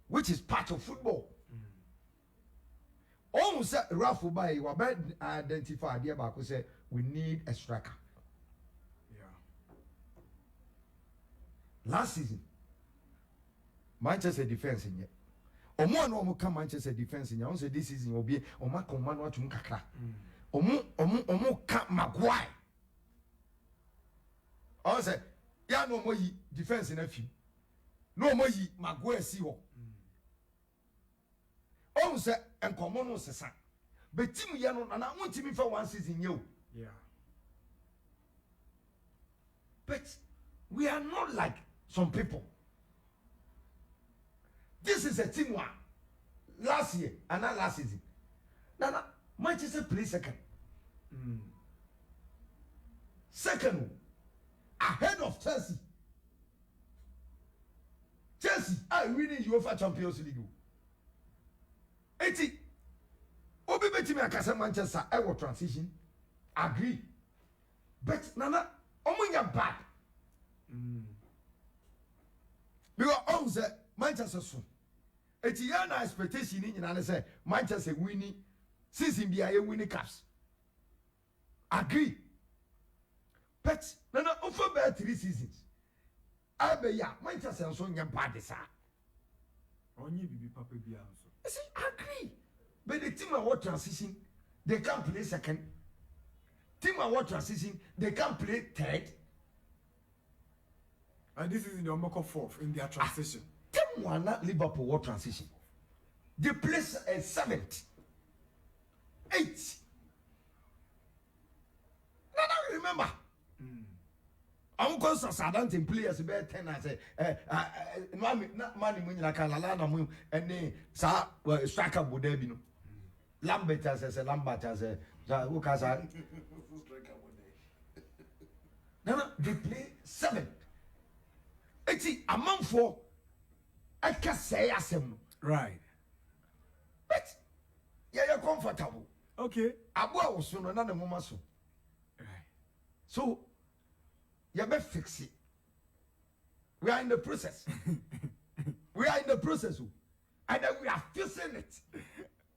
Which is part of football. Almost Rafu by you identify the about say we need a striker. Yeah. Last season, Manchester defense in yet. Omo come Manchester defense in yet. Say this season will be Oma command what kakra. Omo ka Maguire. I say, yeah, no more defense in a few. No more Maguire see what. Oh, say, and common was a son. But Tim Yano, and I want him for 1 season, you. Yeah. But we are not like some people. This is a team one. Last year and not last season. Nana, Manchester play second. Second, ahead of Chelsea. Chelsea are winning UEFA Champions League. Eti, obi beti me akasa Manchester I will transition. Agree. But Nana, omunya bad. Because on say Manchester so. Eti ya na expectation ni nyina say Manchester winning season bi aye winning caps. Agree. But Nana over by 3 seasons. Abeya Manchester so nya bad sa. Onye bibi papa bi anso. I say, agree. But the team at transition, they can't play second. Team at transition, they can't play third. And this is in the Omoko fourth in their transition. Team one not Liverpool what transition. They play 7th, 8th. Now I remember. I'm going to Southampton players be 10 and say money na kalala na mu ene sa striker bo there bi no Lambert as Lambert as who can say no they play 7 eti amount for I can say asem Right. but you're comfortable Okay. abo wo so no na mo maso Right. so you better fix it. We are in the process. We are in the process. And then we are fixing it.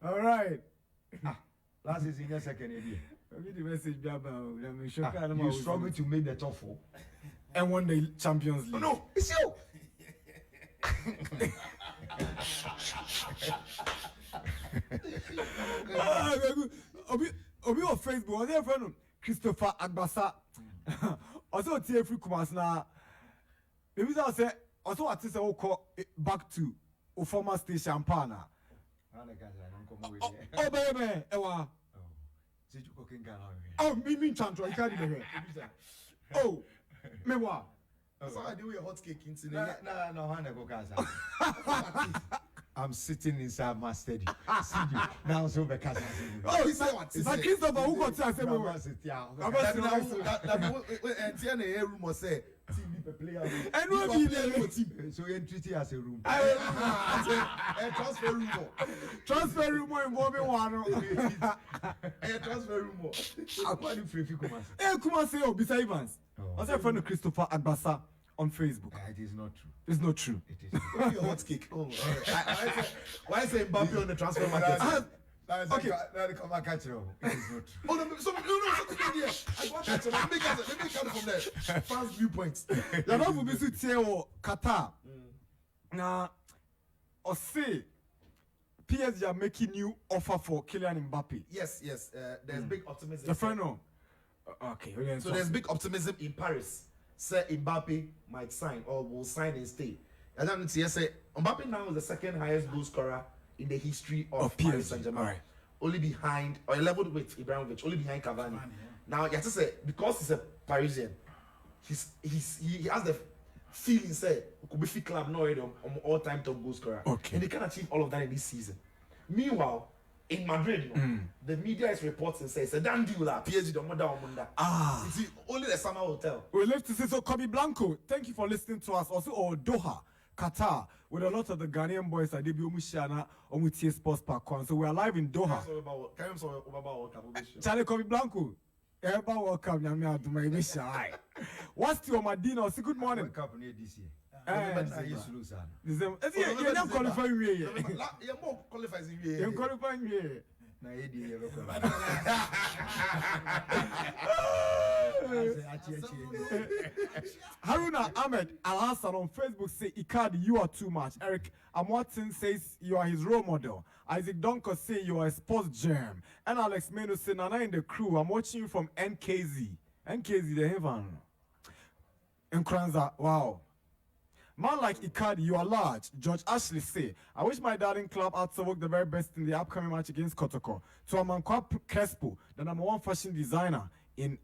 All right. Last is in your second year. Read the message about You struggle to make the top 4. and won the Champions League. No, it's you. Obi on Facebook, was there a friend Christopher Agbasa? Also, TF free commerce now. Maybe I say, also, I say, back to a former station partner. Oh, baby, Ewa. Oh, me, Chantro, you can't even hear. Oh, me, what? That's how I do a hot cake in No, Hannah Gokasa. I'm sitting inside my study. See you. Now so the casa. Oh, he said what? It's like Christopher who got to say, and room was say, TV player. And we'll be there. So you treat it as a room. Transfer room. Transfer room involving Waanu. Transfer room. I'm going to free Kumasi. Hey, Kumasi, oh, beside Evans. I said, friend Christopher Agbasa on Facebook. It is not true. It's not true. It is not true. Your hot cake. Oh, why say Mbappe on the transfer market? Okay. Let come back at you. It is not true. Oh, no, so, no, I got that. Let me come from there. France viewpoints. You're not going to be to Qatar. Now, or say, PSG are making new offer for Kylian Mbappe. Yes. There's big optimism. The friend, no. Okay. So there's big optimism in Paris. Say Mbappe might sign or will sign and stay. And then say Mbappe now is the second highest goal scorer in the history of Paris Saint-Germain. Right. Only behind, or leveled with Ibrahimovic, only behind Cavani. Now you have to say, because he's a Parisian, he has the feeling say could be fit club already on all-time top goal scorer. Okay. And they can achieve all of that in this season. Meanwhile, in Madrid, the media is reporting say it's a done deal that PSG don't munda. It's only the summer hotel. We live to say so. Kobe Blanco, thank you for listening to us. Also, Doha, Qatar, with a lot of the Ghanaian boys at DBU Mushana on with Sportspack1. So we are live in Doha. Charlie Kobe Blanco, everybody welcome. Yami Aduma Emisha. What's your Madina? Say good morning. Cup near this year. Eh, Yes, Lusan. you're not qualifying me. You're more qualified in You're qualifying me. Na edi ever come. Haruna Ahmed Al Hassan on Facebook say, Icardi, you are too much. Eric Amwatin says you are his role model. Isaac Donko say you are a sports gem. And Alex Meno say, Nana in the crew, I'm watching you from NKZ. NKZ, the heaven. In Kranza, wow. Man like Icardi, you are large. George Ashley say, I wish my darling club out to work the very best in the upcoming match against Kotoko. To Amankwa Crespo, the #1 fashion designer in...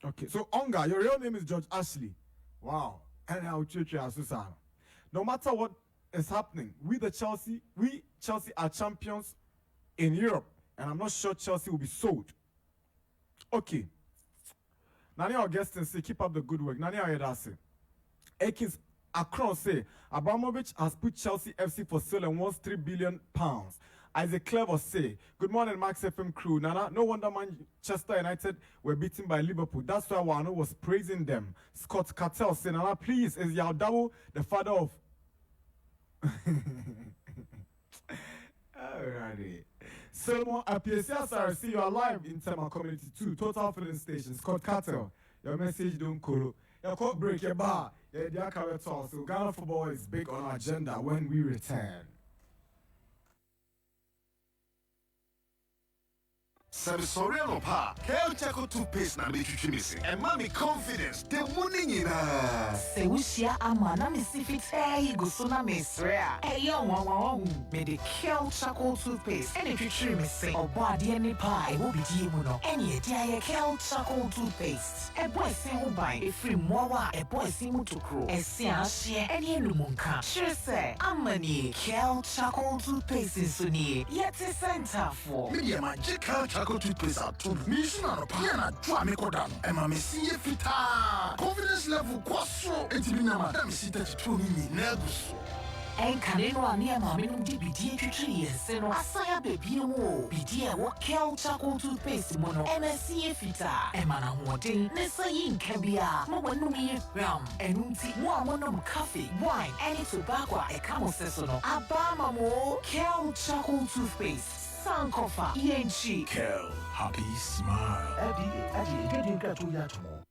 Okay, so Onga, your real name is George Ashley. Wow. And I'll treat you as Susan. No matter what is happening, we Chelsea are champions in Europe. And I'm not sure Chelsea will be sold. Okay. Nani Augustin say, keep up the good work. Nani Ayedase. Akins Akron say, Abramovich has put Chelsea FC for sale and wants £3 billion. Isaac Clever say, good morning, Max FM crew. Nana, no wonder Manchester United were beaten by Liverpool. That's why Waanu was praising them. Scott Cartel say, Nana, please, is Yaudabo the father of... Alrighty. Solomon Apiesia Sarasi, you are live in Tema Community 2, Total Filling Station. Scott Cartel, your message don't call. Your court break your bar. Yeah, the Akawe talk. So Ghana football is big on our agenda when we return. Sabisoriano Pa, Kel Chaco toothpaste na make you missing. And mommy confidence, the morning in Se ushia amana misifite go sona mesrea. Eyo wawa me the Kel Chaco toothpaste. Any picture missing. Obo ade ni pa e wo bidie mu no. Any dia Kel Chaco toothpaste. E boy sin ho ban e free mowa e boy sin mu tokro. E si ahye any enumunka. Sure say amani Kel Chaco toothpaste so ni yete center for. Media magic Chaco toothpaste at two. Mission on Piana, Twame Kodam, and Mammy see Fita. Confidence level, Quasso, and Timina, Madame Sita to me, Nebus. En kanenwa ni mami no di bidie twetwe yese no asaya baby wo bidie wo Kel Chaco toothpaste mo no MSC fita e mana hoden ne sayi nka bia mo wonu mi ram enunti mo amonom coffee wine any tobacco e kamo seso no abama mo Kel Chaco toothpaste sankofa yenchi Kel, happy smile. Adi, get in to Yatomo.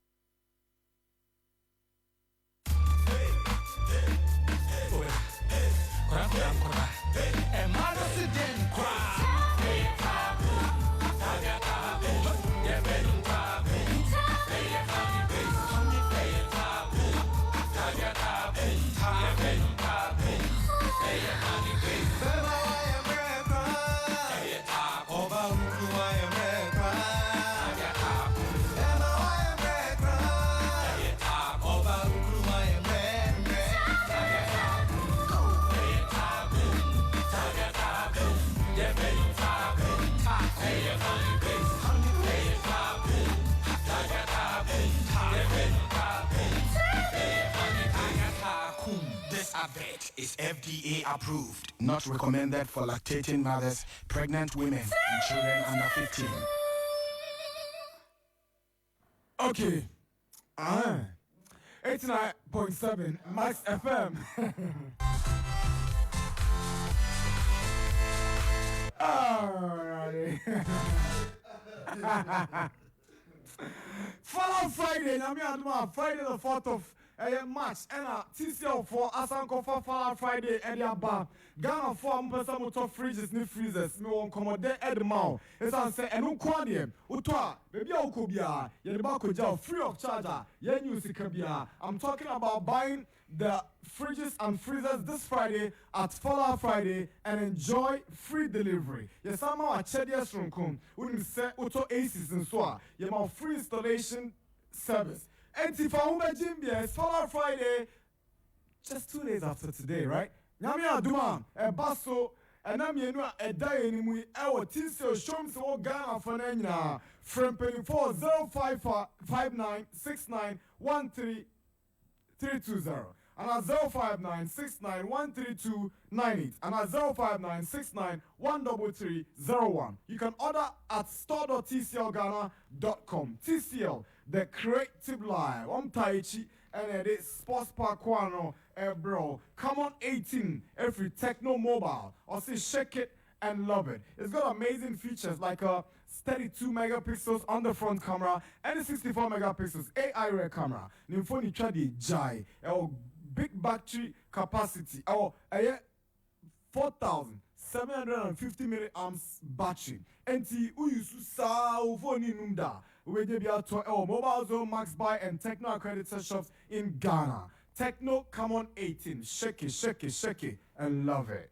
advert is FDA approved. Not recommended for lactating mothers, pregnant women, and children under 15. Okay. 89.7 Max FM. Alrighty. Follow Friday, Friday the 4th of March, and TCL for Asanko for Friday, and Yaba. Ghana for Mpesa motor fridges, new freezers, me won't come there at the mouth. It's answer and Uquadium, Utwa, baby Okubia, Yabako free of charger, Yen Yusikabia. I'm talking about buying the fridges and freezers this Friday at Fallout Friday and enjoy free delivery. Yes, I'm a Chedias Runkum, wouldn't say Auto Aces and so you have free installation service. And if I want Jimbia, it's Fallout Friday, just 2 days after today, right? Namia Duma, a basso, and I'm a day anymore. Our Tinsel show me so Ghana for Nana from 05405596913 320 and at 05969132298 and at 05969133301. You can order at store.tclghana.com. TCL, the creative life. I'm Taichi and it is Sportspack1, bro. Come on 18, every techno mobile. Or say shake it and love it. It's got amazing features like a 32 megapixels on the front camera and a 64 megapixels AI rear camera. Nymphoni Chadi Jai, big battery capacity, 4,750 milliamps battery. NT Uyusu Sa Ufoni Nunda. We give you to Mobile Zone Max Buy and Techno accredited shops in Ghana. Techno, come on 18, shake it, shake it, shake it, and love it.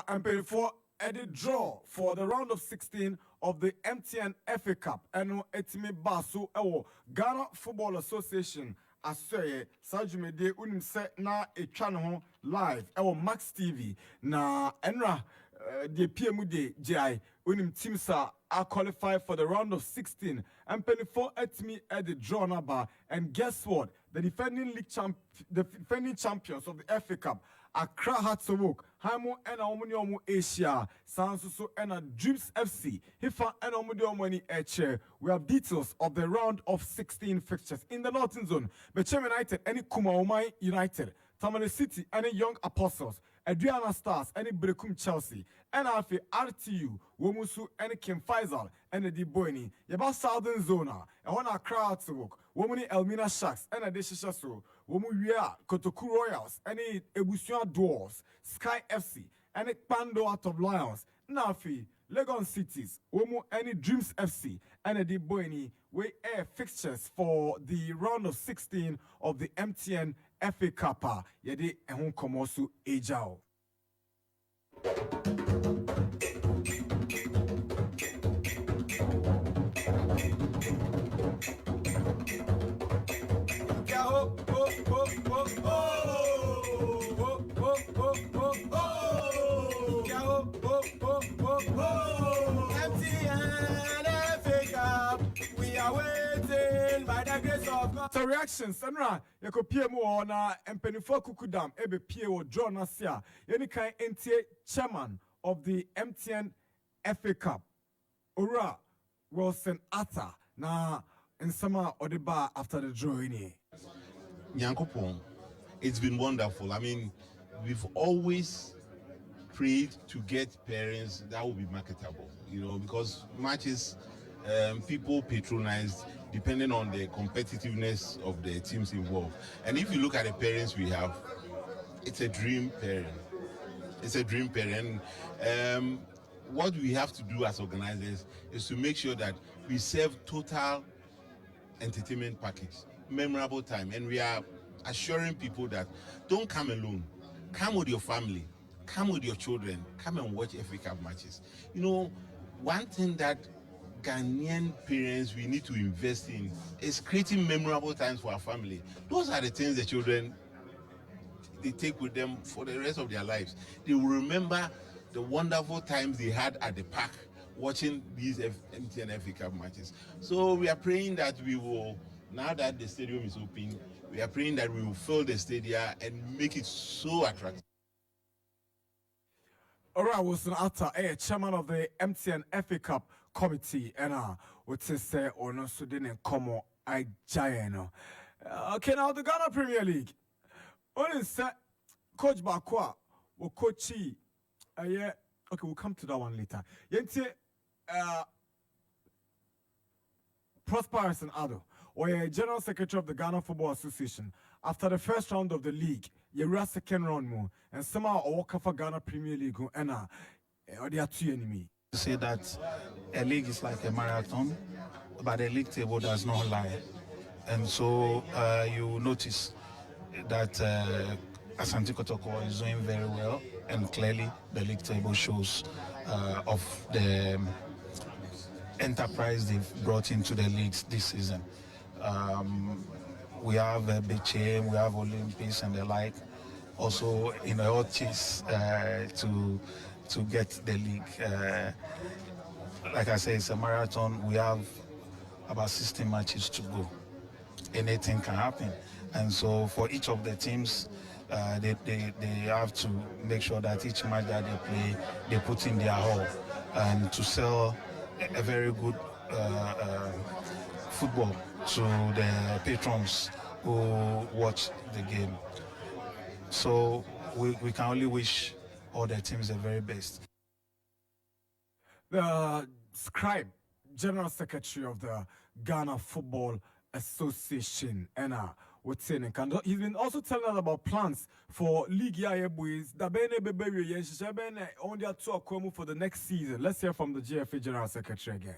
I'm paying for a draw for the round of 16 of the MTN FA Cup. And etime basu Ghana Football Association aseye Sajumede unim se na etwa live Max TV na enra the PMU de GI unim teams are qualified for the round of 16 and penny for etime at the draw number. And guess what? The defending champions of the FA Cup, Accra Hearts of Oak, Hamo and Omuniomu Asia, Sansuso and Dreams FC, Hifa and Omuniomu Eche. We have details of the round of 16 fixtures in the Northern Zone. Bechem United, any Kumaomai United, Tamale City, any Young Apostles, Adriana Stars, any Brekum Chelsea, and Alfie RTU, Womusu, any Kim Faisal, and the Diboini, Yaba Southern Zona, and one Accra Hearts of Oak, Womuni Elmina Sharks, and a Deshishaso, Womuya, Kotoku Royals, any Ebusian Dwarfs, Sky FC, any Pando out of Lions, Nafi, Legon Cities, Womu, any Dreams FC, and a Diboini, we air fixtures for the round of 16 of the MTN FA Cup. Yede ehun komosu ejao. So reactions, Sandra, you could peer more on and Penifo Kukudam, Ebe Pierre or John Nasia, any kind NTA chairman of the MTN FA Cup. Ura Wilson Atta, na in summer or the bar after the drawing. Nyankopon, it's been wonderful. I mean, we've always prayed to get parents that will be marketable, because matches people patronized depending on the competitiveness of the teams involved. And if you look at the parents we have, it's a dream parent. It's a dream parent. What we have to do as organizers is to make sure that we serve total entertainment package, memorable time, and we are assuring people that don't come alone. Come with your family, come with your children, come and watch FA Cup matches. One thing that Ghanaian parents we need to invest in is creating memorable times for our family. Those are the things the children they take with them for the rest of their lives. They will remember the wonderful times they had at the park watching these MTN FA Cup matches. So we are praying that we will, now that the stadium is open, we are praying that we will fill the stadium and make it so attractive. All right, was after chairman of the MTN FA Cup committee, and what to say or no, so didn't come on. I giant. Okay, now the Ghana Premier League. Only set Coach Bakwa or Coachy. Yeah, okay, we'll come to that one later. Yente, Prosperous and Ado, or a general secretary of the Ghana Football Association, after the first round of the league, you ran second round more, and somehow a walk for Ghana Premier League, and or they are two enemy. Say that a league is like a marathon, but the league table does not lie. And so you notice that Asante Kotoko is doing very well, and clearly the league table shows of the enterprise they've brought into the leagues this season. We have Beche, we have Olympics and the like, also in the hot chase to get the league. Like I say, it's a marathon. We have about 16 matches to go. Anything can happen. And so for each of the teams, they have to make sure that each match that they play, they put in their all. And to sell a very good football to the patrons who watch the game. So we can only wish all the teams the very best. The scribe, general secretary of the Ghana Football Association, and what's saying, he's been also telling us about plans for League Yaye Boys. The Bene Bebe on their tour for the next season. Let's hear from the GFA general secretary again.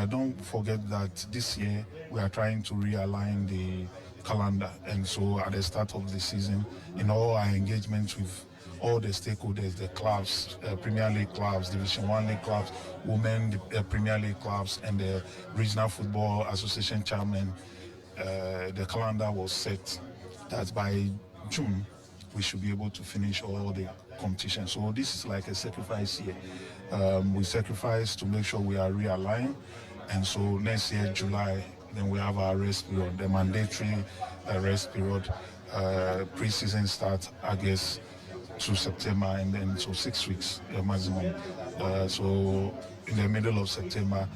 Don't forget that this year we are trying to realign the calendar, and so at the start of the season, in all our engagements with all the stakeholders, the clubs, Premier League clubs, Division 1 League clubs, Women Premier League clubs, and the Regional Football Association chairman, the calendar was set that by June we should be able to finish all the competition. So this is like a sacrifice year. We sacrifice to make sure we are realigned, and so next year, July, then we have our rest period, the mandatory rest period. Pre-season start, I guess, to September, and then so 6 weeks maximum. So in the middle of September,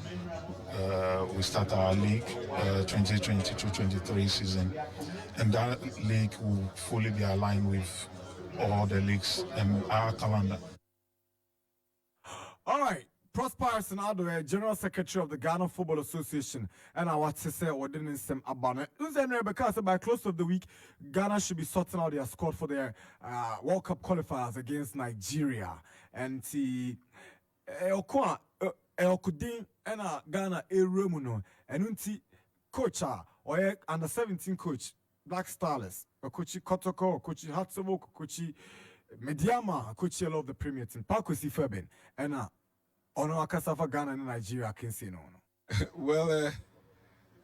we start our league 2022-23 season, and that league will fully be aligned with all the leagues and our calendar. All right. Prosperous and Ado, General Secretary of the Ghana Football Association, and I want to say, or didn't say about it. Because by close of the week, Ghana should be sorting out their squad for their World Cup qualifiers against Nigeria. And the Okudin and Ghana Eremuno, and Unti coach or under 17 coach, Black Stars, Coach Kotoko, Coach Hatsovo, Coach Mediama, Coach of the Premier Team, Pakosi Feben, and Ono Akasafa Ghana and Nigeria can say no. Well,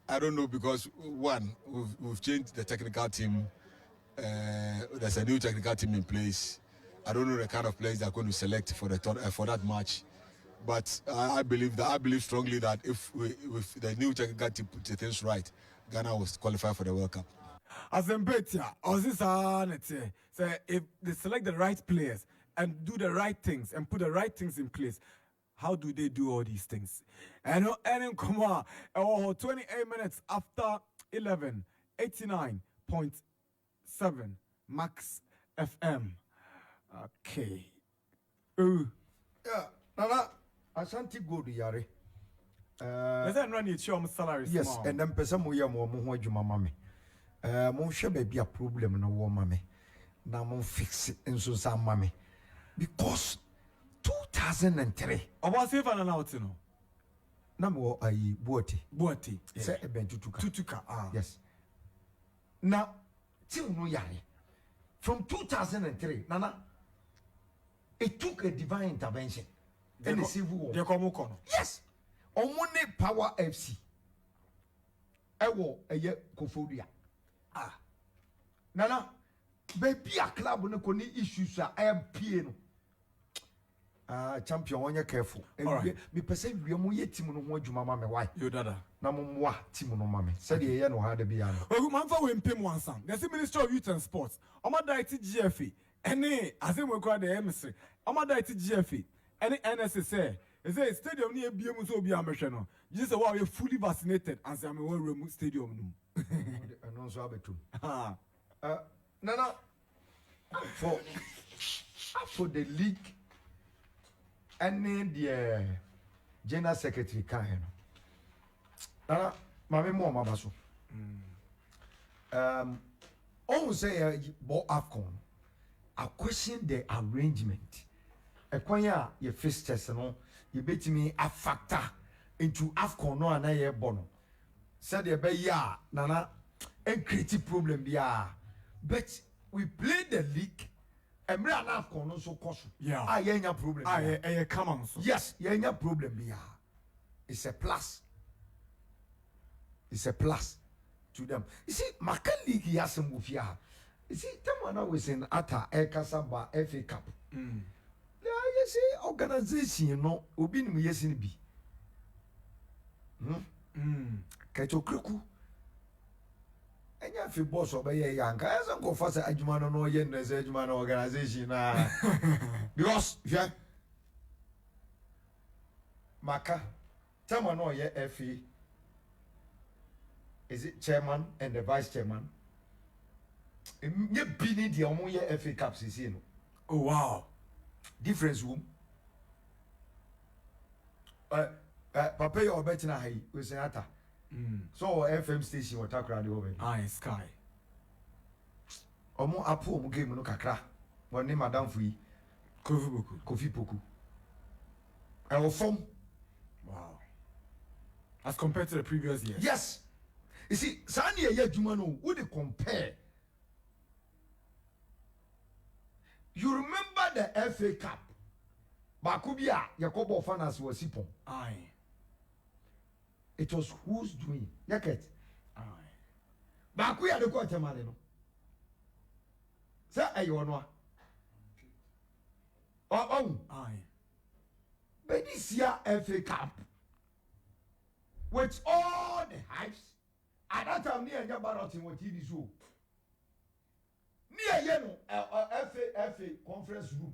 I don't know, because one, we've changed the technical team. There's a new technical team in place. I don't know the kind of players they're going to select for that match, but I believe strongly that if the new technical team puts things right, Ghana will qualify for the World Cup. As in Betia, say if they select the right players and do the right things and put the right things in place, how do they do all these things? And come on, 28 minutes after 11, 89.7 Max FM. Okay. Yeah, Nana, Asante go to Yare. Let's run it show salary. Yes, small. and then person mo ya mo ho adwuma mame. Mo hwe ba bia problem na wo mame. Na mo fix it enso sa mame. Because 2003. About safe and out, you know. Na mo ayi Buati. Yeah. Say eben tutuka. Tutuka. Yes. Now, till no yare. From 2003, Nana, it took a divine intervention. And the civil war. Yes. Omone Power FC. Ewo eye Kofodia. Nana, baby a club no koni issues a PA no. champion on your careful. Me perceive we are team no one juma mama why. You dada. Na mwa team no mama. Said ye no had be an. Oh, man for we pay one sam. The Ministry of Youth and Sports. Oma diet GFA. Any as we call the emissary. Oma diet GFA. Any NSSA. Is a stadium near BM so be ambition. Just a while you're fully vaccinated and say I'm one remote stadium. And also have it too. Nana for the league and the general secretary kind. Nana, my mom, Mabaso. Almost say AFCON. I question the arrangement. A quanya your first test, you bet me a factor into AFCON no and I bono. Said the bay ya, Nana, and creative problem ya. But we play the league. And we are not going so cost. Yeah. I ain't a problem. I come on. Yes, you ain't a problem. Yeah. It's a plus. It's a plus to them. You see, Macan League has some move here. You see, Tamana was in Ata, Kasaba, FA Cup. Yeah, you see, organization, you know, Ubin, yes, in B. Kaito Kruku. And you have boss of a young guy, as go fast at Jumano no yen as a Jumano organization. Because, yeah, Maka, Tamano, yeah, FE. Is it chairman and the vice chairman? You been the Omoya FA Cup season. Oh, wow. Difference room. Papa, you're betting a high with Senata. So FM station will talk radio over. Sky. Omo apo omo game no kakra. One name Madam Fui. Kofi Poku. I will form. Wow. As compared to the previous year. Yes. You see, Sani ye Jumano, would you compare? You remember the FA Cup? Bakubia, Yakobo Fanas was Sipon. Aye. It was who's doing? Yaket. Aye. Bakuya the quarter man. Say, Ayonwa. Oh, aye. But this year FA Cup, with all the hypes, at that time near Yabarot in what TV show. Near Yeno, FA conference room.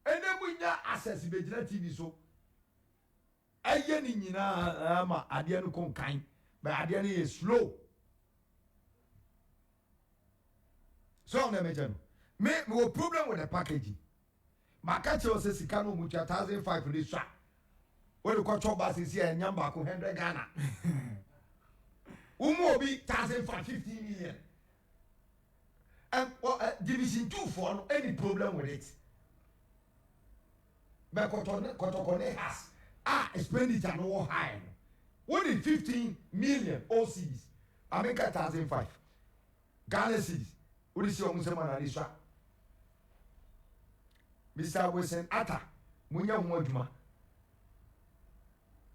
And then we now access the TV show. Ayeni nyina ama adeɛ no konkan but adeɛ no is slow so na me jeno me problem with the packaging maka che o se sika no mu 2005 re swa we dey control bus is here nyamba ko 100 Ghana umu obi 15 million and division 2 for no any problem with it but kotokone has expenditure no high. What is 15 million OCs? America 1,005. Ghana cities. What is your Muslim Arisha? Mr. Wilson Atta. Munya Mwajma.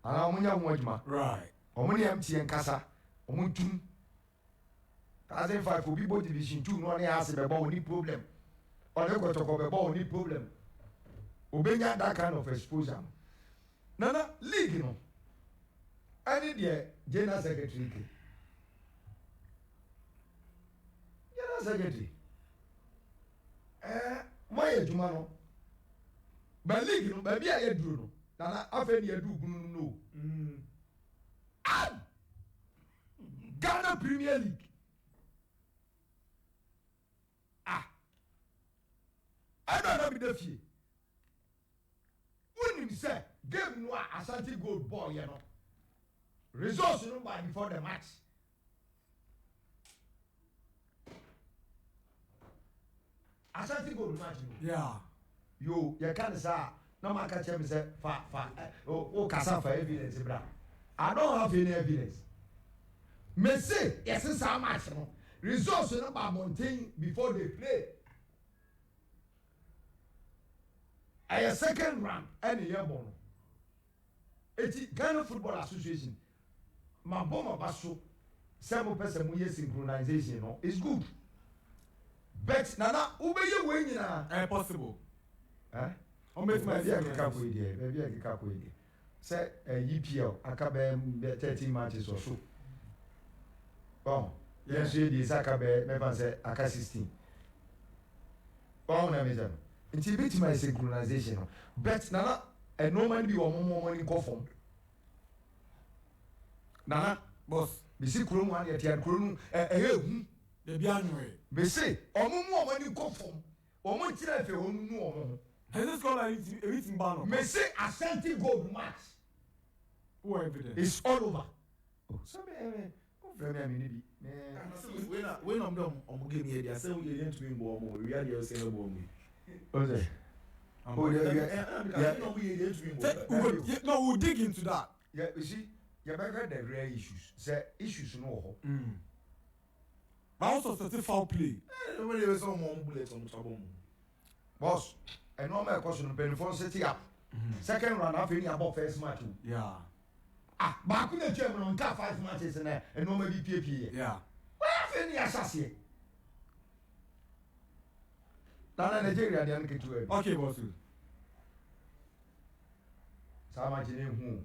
Munya Mwajma. Right. Omuni MT and Kasa. Omuntum. 1,005 will be both division 2. No one has a bony problem. Or they got to cover a bony problem. Obenya that kind of exposure. Nana, league no. I need the general secretary. General secretary. My Jumano. But league no, baby, I do no. Nana, I feel you do no. Ghana Premier League. I don't know the fee. When you say, game no Asante gold ball, you know. Results no by before the match. Asante gold match. Yeah. You can't say, no man can tell me say, kasa for evidence, bra. I don't have any evidence. Me say, yes, it's how much, no. Results no by Montaigne before they play. A second round, any year born. It's Ghana Football Association. My bomber basso, several person we synchronization, no, it's good. But Nana, who be you winning? Possible. Huh? Almost my Maybe I can cap with you. Maybe I can cap with you. Say EPL, I can be 13 matches or so. Bon, yes, you did Sakabe, never say Aka 16. Bon, I mean, it's a bit my synchronization. But Nana, and no man be one more money go from. Nana, boss, be see Krum one yet, and Krum, the Bianway. be say, or more money go from. Or more than if you know. Has this called a written banner? Me say Ashanti Gold match. Who are evidence? It's all over. Oh, so very maybe. When I'm done, I'm going to get say we didn't win more. We are the same about me. Okay. Oh, yeah. No, we'll dig into that. Yeah, you see, you better the rare issues. Say issues no. But also certain foul play. When there was some more bullets on the trouble. Boss, and no more question on phone setting up. Second round, I've about first match. Yeah. But I couldn't German on 5 matches and no maybe PP. Yeah. Where have any assassin? Nana Nigeria, the uncle to it. Okay, boss. So much in whom?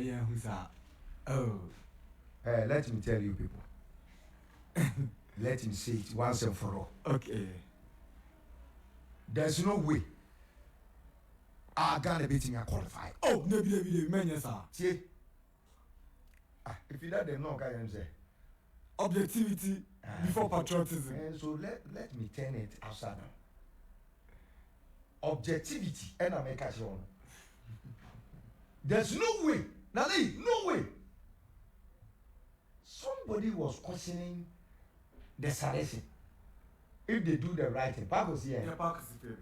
Yeah, who's that? Oh. Let me tell you, people. Let me say it once and for all. Okay. There's no way I Ghana beating a qualify. Oh, maybe, man, yes, sir. See? If you let them know, I can say objectivity before patriotism. And so let me turn it outside now. Objectivity, and I make a show. There's no way, Nali, no way. Somebody was questioning the selection. If they do the writing, Paco's here. Yeah, Paco's here.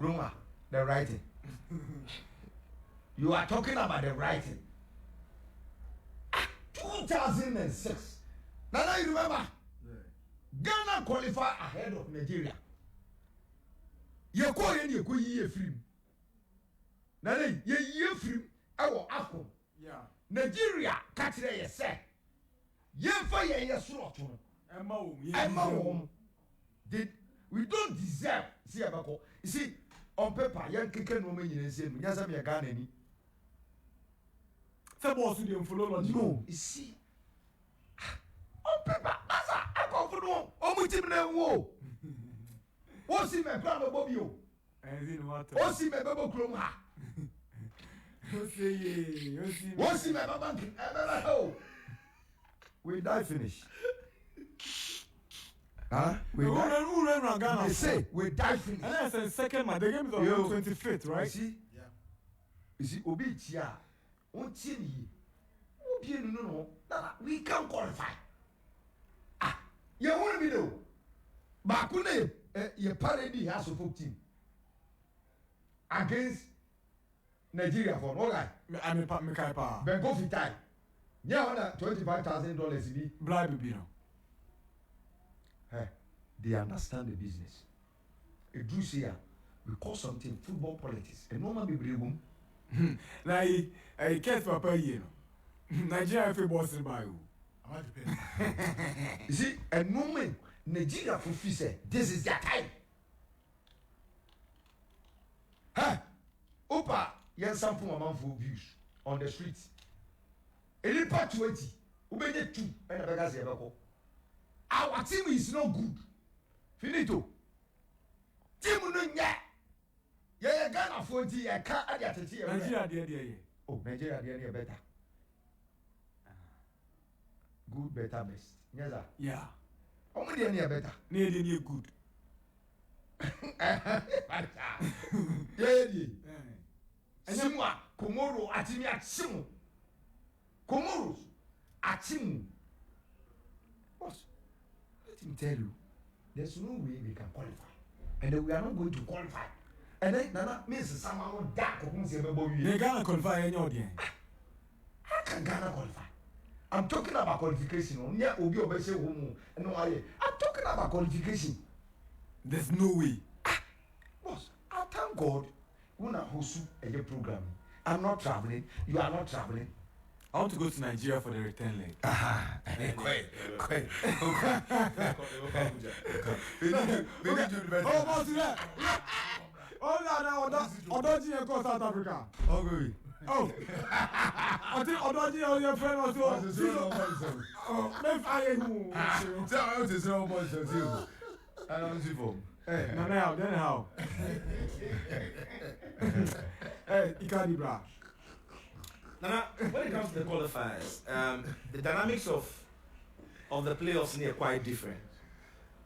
Kruma, the writing. You are talking about the writing. 2006. Now you remember? Yeah. Ghana qualified ahead of Nigeria. You call any year free. Now you year free. Our Afcon. Yeah. Nigeria catch it yourself. You fire your slot. Emma, we don't deserve. See, Abako. You see, on paper, young kicker no man in same. Yes, I'm a Ghana. No, you see, on paper, I come for no. Oh, my team now. What's in my brother Bobby? What's in my Babo Chroma? What's in my bank? We die finish. Huh? We die. They say we die finish. And that's the second match. The game is on the 25th, right? You see? Yeah. You see, Obi Chia. No, we can qualify. You want to be though? Bakune, your parody has a folk team against Nigeria for all right. I mean, Mekaipa. Ben go fit time. Yeah, $25,000 be bribe, you know. Hey, they understand the business. A do here, we call something football politics. And no man be brave. Now, I can't papa, you know. Nigeria football is by you. You see, a moment Nigeria for say this is their time. Huh? Opa, yes, some for full views on the streets. A little part 20, Ubede 2, and a bagage. Our team is no good. Finito. Team no nya. Yeah, Ghana 40, I can't add that here. Nigeria, oh, Nigeria, they are better. Good, better, best. Yes, sir. Yeah. How many are better? Near good. Yeah. Simwa, Komoro, Atimi, Atsimu. Comoros, Atsrim. Boss, let him tell you, there's no way we can qualify. And then we are not going to qualify. And then Nana means someone dark who's a member. They Ghana qualify any audience. How can Ghana qualify? I'm talking about qualification. I'm talking about qualification. There's no way. Boss, I thank God. When I host a program, I'm not traveling. You are not traveling. I want to go to Nigeria for the return leg. Quiet. Oh, no, Odoji and South Africa. Okay. Oh, I think Odoji your friend also. Oh, let's fire you. Tell me what is wrong with you. I don't see for. Hey, now, then how? Hey, Ikadi bra. Now, when it comes to the qualifiers, the dynamics of the playoffs are quite different.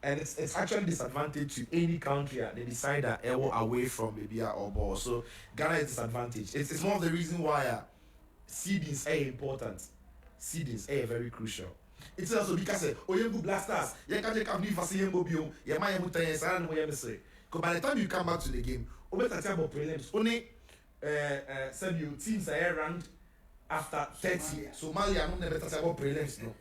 And it's actually disadvantage to any country that they decide that they will away from maybe or ball. So Ghana is disadvantage. It's one of the reasons why seedings are important. Seedings are very crucial. It's also because Oyembu Blasters, you can't come in for Yembo Biom, you might have to say, because by the time you come back to the game, over the table prelims, only some teams are ranked after 30. Somalia, I'm never talking about prelims. No.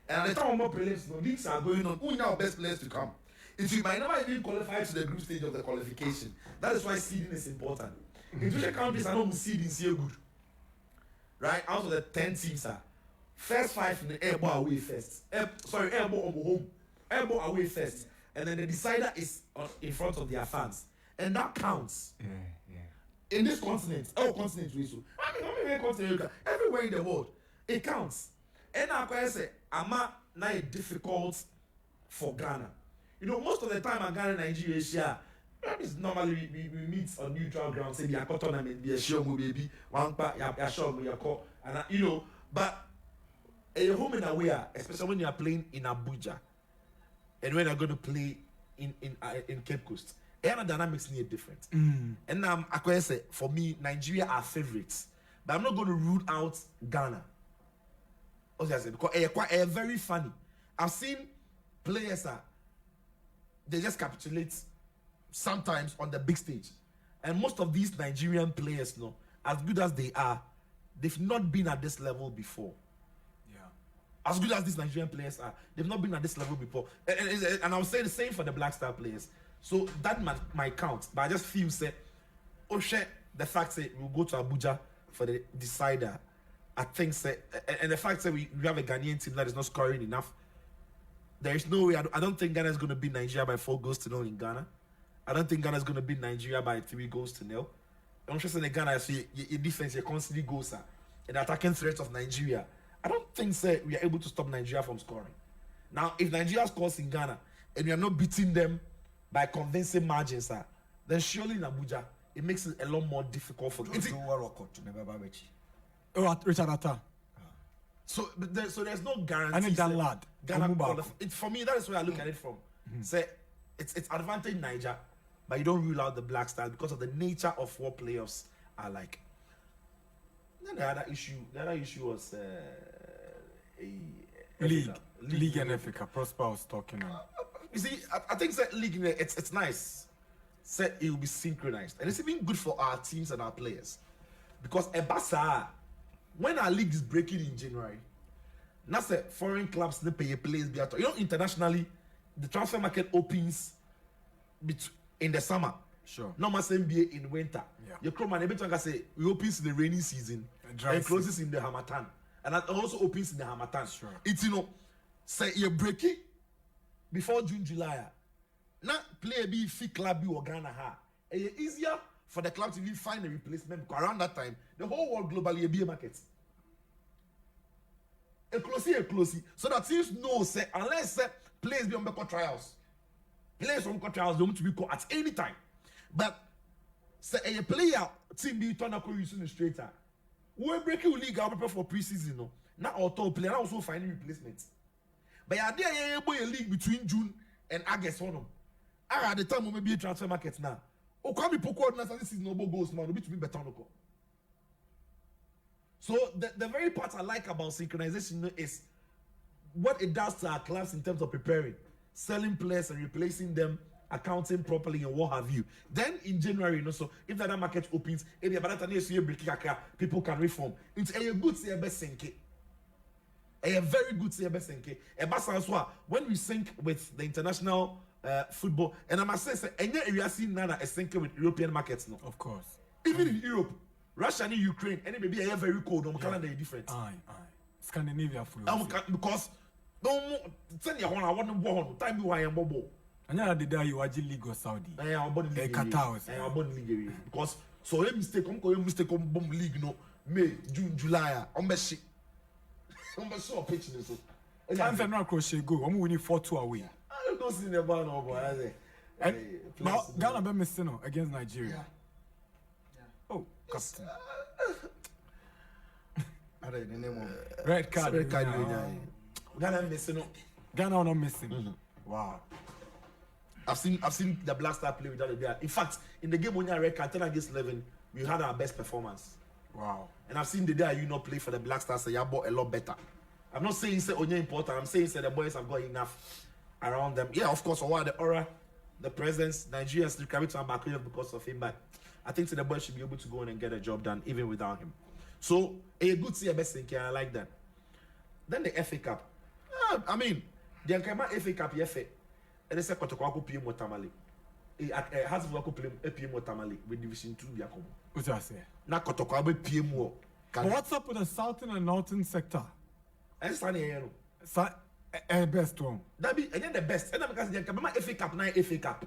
And at the time of prelims, no leagues are going on. Who are our best players to come? You might never even qualify to the group stage of the qualification. That is why seeding is important. In which countries are not seeding so good. Right? Out of the 10 teams are first 5 in the air ball away first. Air ball on home. Air ball away first. And then the decider is in front of their fans. And that counts. Yeah. In this continent, continent, everywhere in the world, it counts. And I say, I'm not difficult for Ghana. You know, most of the time in Ghana and Nigeria, Asia, normally we meet on neutral ground, say, be a tournament, be a show, baby, one part, ya show, ya call, and you know, but a home and away, especially when you are playing in Abuja, and when you're going to play in Cape Coast, the dynamics need different. And I say, for me, Nigeria are favorites, but I'm not going to rule out Ghana. Because they're very funny. I've seen players they just capitulate sometimes on the big stage. And most of these Nigerian players, as good as they are, they've not been at this level before. Yeah. As good as these Nigerian players are, they've not been at this level before. And I'll say the same for the Black Star players. So that might count. But I just feel the fact that we'll go to Abuja for the decider. I think and the fact that we have a Ghanaian team that is not scoring enough, there is no way. I don't think Ghana is going to beat Nigeria by 4-0 in Ghana. I don't think Ghana is going to beat Nigeria by 3-0. I'm just saying Ghana, your defense, your constantly goes and the attacking threats of Nigeria. I don't think we are able to stop Nigeria from scoring. Now, if Nigeria scores in Ghana and we are not beating them by convincing margins, then surely in Abuja it makes it a lot more difficult for them. Richard Atta. So there's no guarantee. And Dan Lad. For me, that is where I look at it from. Say it's advantage Niger, but you don't rule out the Black Stars because of the nature of what playoffs are like. Then the other issue was League and Africa. Prosper was talking. You see, I think that league it's nice. Say it will be synchronized, and it's even good for our teams and our players because when our league is breaking in January, that's foreign clubs they pay players. Internationally, the transfer market opens in the summer. Sure. Not much NBA in winter. Yeah. Your club man, every time I say it opens in the rainy season and closes in the Hamatan, and that also opens in the Hamatan. Sure. It's say you're breaking before June, July. Now play be fit club be or Ghana ha. It's easier for the club to even find a replacement because around that time the whole world globally be a market. A closely. So that teams know say unless players be on trials. Players on trials don't to be called at any time. But say a player team be turn up using straight time. We break your league out for pre-season no. Now auto player also finding replacements. But there a league between June and August one. At the time we may be a transfer market now. O kwami poko ordinance this is no goals man, no be to be better no. So the very part I like about synchronization is what it does to our clubs in terms of preparing, selling players and replacing them, accounting properly and what have you. Then in January, so if that market opens, if by that time you break people can reform. It's a good sync. A very good sync. When we sync with the international football, and I must say, we are seeing Nana a sync with European markets now. Of course. Even in Europe, Russia and Ukraine, and maybe a very cold. Calendar is different. Aye. Scandinavia football. Because time you want bubble. And now the day you watch League or Saudi. Qatar. Because so a mistake on bomb league no May, June, July. I'm best so pitching so. Time for no crochet go. I'm winning 4-2 away. I don't see the ball no boy. Now Ghana be missing against Nigeria. Oh, captain. Red card. Ghana missing. Ghana not missing. Wow. I've seen the Black Star play without a day. In fact, in the game when you red card 10 against 11, we had our best performance. Wow. And I've seen the day you not play for the Black Stars, so you bought a lot better. I'm not saying say Onye important. I'm saying say the boys have got enough around them. Yeah, of course, or the aura, the presence, Nigerians still carry to him back because of him, but I think the boys should be able to go in and get a job done even without him. So a good see a best thing. I like that. Then the FA Cup. I mean, the Nkema FA Cup FA. And they say Kotoko PM Watamale. It has to play PM Watamale with Division 2 Biakomo. What's that say? Na Kotoko PM wo. But what's up with the southern and northern sector? And Sunny here. Best one. That be again the best. And because the Nkema FA Cup na FA Cup.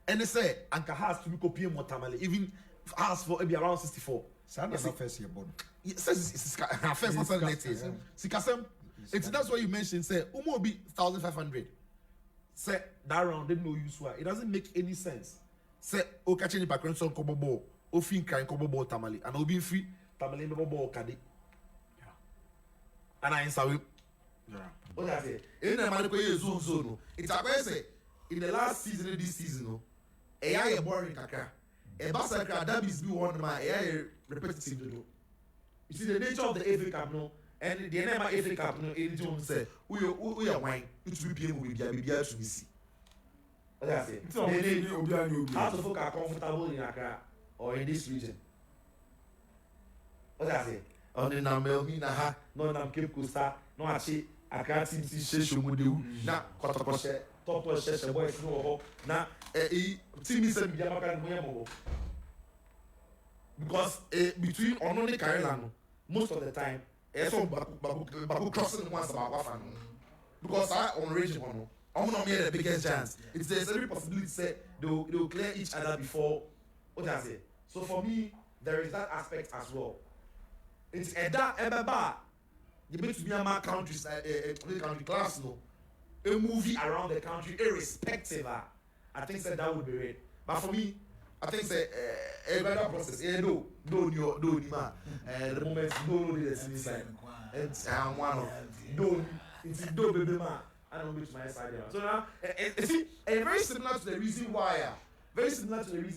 And they say Anka has to be PM Watamale even has for maybe around 64. Sana na first year born. Says first not next year. Sikasem. It's that's why you mentioned say Umo be 1,500. Say that round didn't know use why. It doesn't make any sense. Say o catching the background son kobobo, o fin kan kobobo tamale, and o be free tamale bobo kade. Yeah. And I answer we. Yeah. What I say? In the man ko ye zone. It's a say in the last season this season no. A boring kakra. A basakra that is be one man repetitive do. You see the nature of the FA Cup no. And the name of FA Cup no any Jones say we are wine it will be we be to see. What I say? How to folk are comfortable in Accra or in this region. What I say? On the number me na ha no nam Cape Coast no achi Accra team si shesho mu de na kotokoshe top sheshe boys no ho na team is be amaka no yemo. Because between Onone Carolina most of the time so Baku crossing once about Wafan. Because I on region one, I'm not made the biggest chance. It's there's every possibility say they'll clear each other before what I say. So for me, there is that aspect as well. It's a you need to be a man countries country class no. A movie around the country, irrespective. I think that would be it. But for me, I think say a better process. The moment no the side. It's one of it's baby man. I don't reach my side. So now see very similar to the reason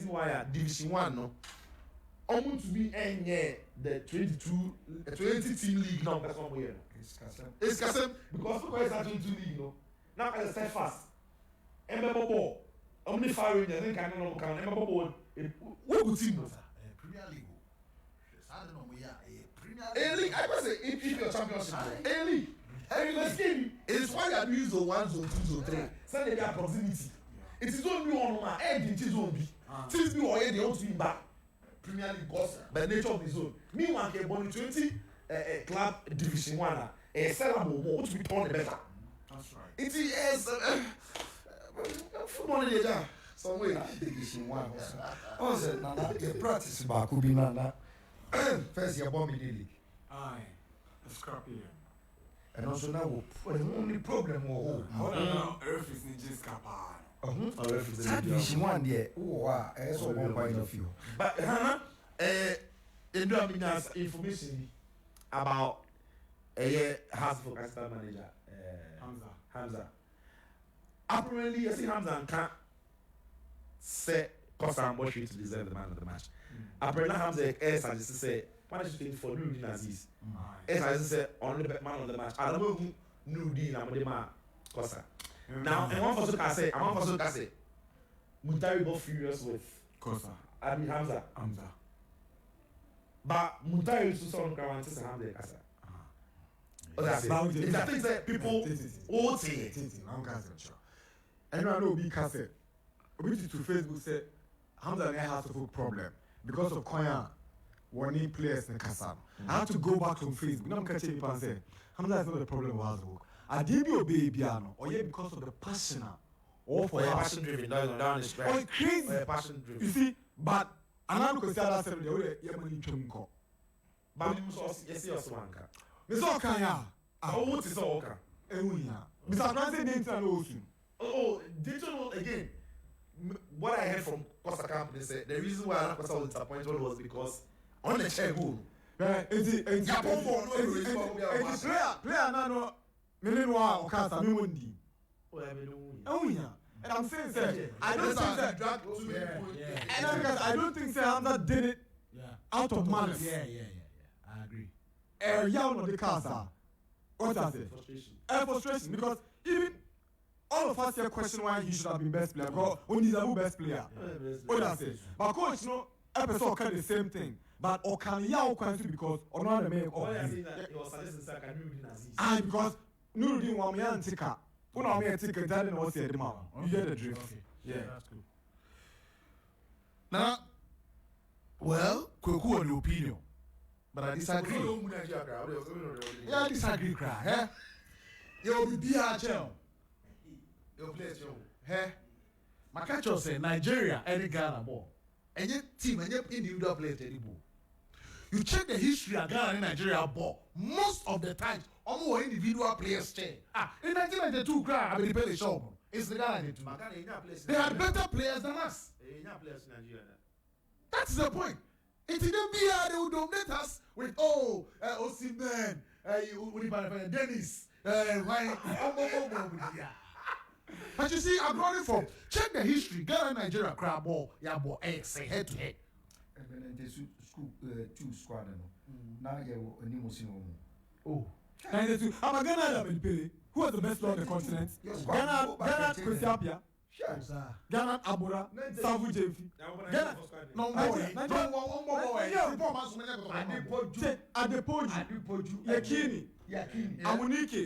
why Division 1 no. Almost to be the 20 team league now somewhere. It's Kasem because who is that 22 league no. Now I start fast. Mbebo Omni Fire in the kind of can Mbebo what good team no. Premier League. I don't know we are a Premier League. I must say if you're championship league. And let's game it's why you use the 1 zone 2 zone 3. Send the proximity. It is only on my head in zone B. Since we already want to be back. Premier League because by nature of the zone. Meanwhile, ke born 20 club Division 1 sellable more to be torn better. That's right. It is football in the somewhere Division 1. Oh, say Nana, you practice back could be Nana. First year bomb in the league. Aye. A scrappy. And also now the only problem no, Earth is just capable. Division 1 there. Oh, wow. That's one point of view. But Hannah, do have information about House for Castle manager Hamza. Apparently, I see Hamza can't say Costa and Bosch to deserve the man of the match. Apparently, Hamza say, what did you think for Nudin Aziz? Say, only the man of the match. I don't know who Nudin and the man Costa. Now, and one person can say, Muntari got furious with Costa. I mean Hamza. But Muntari is so on to Hamza Casa. It's a thing that people all say. And I know we can say, we to Facebook say, Hamza has a problem because of Konya warning players in Kassan. I had to go back to Facebook. Now I'm catching people and say, Hamza is not the problem with Hasbrook. I did be obey piano, or yeah, because of the passion all for that. passion driven down the stretch. Oh, crazy. Passion driven. You see, but another question that said the way you money chumko. But yes, yes, one can. Miss Okanya. Oh, what is all can? Mr. Francis didn't know. Oh, did you know again? What I heard from Costa Company said the reason why Anna Costa was disappointed was because on the chair goal. Player no Menenwa or Casa Mimundi. And I'm saying, sir, I don't think that. And because I don't think Hamza did it out of malice. I agree. Young on the Casa. What does it? Frustration. Because even all of us here question why he should have been best player. Because only he's a best player. What does it? But coach, no, episode can the same thing. But or can you because or not the main or because Nuruddin Wamian Tika. Una me Tika telling what's the demand. You get the drift. Yeah, that's cool. Now, well, Kweku on the opinion, but I disagree. Yeah, I disagree, cry. Eh? You'll be DHL. You'll play it, eh? My catcher say Nigeria, any Ghana ball. And your team and your individual players, any ball. You check the history of Ghana and Nigeria ball. Most of the times, almost individual players stay. In 1992, cry, I mean, the show. It's the Ghana. They had better players than us. That's the point. It didn't be they would dominate us with Osimhen, Dennis, But you see, I'm running from check the history. Ghana and Nigeria crab ball, say head to head. And then school 2 squad now you oh. I'm a Ghana. Who was the best player on the continent? Ghana, Christiapia. Ghana, Abura, Savu Jefi. Ghana, no more. Adepoju, Yakini, Amunike,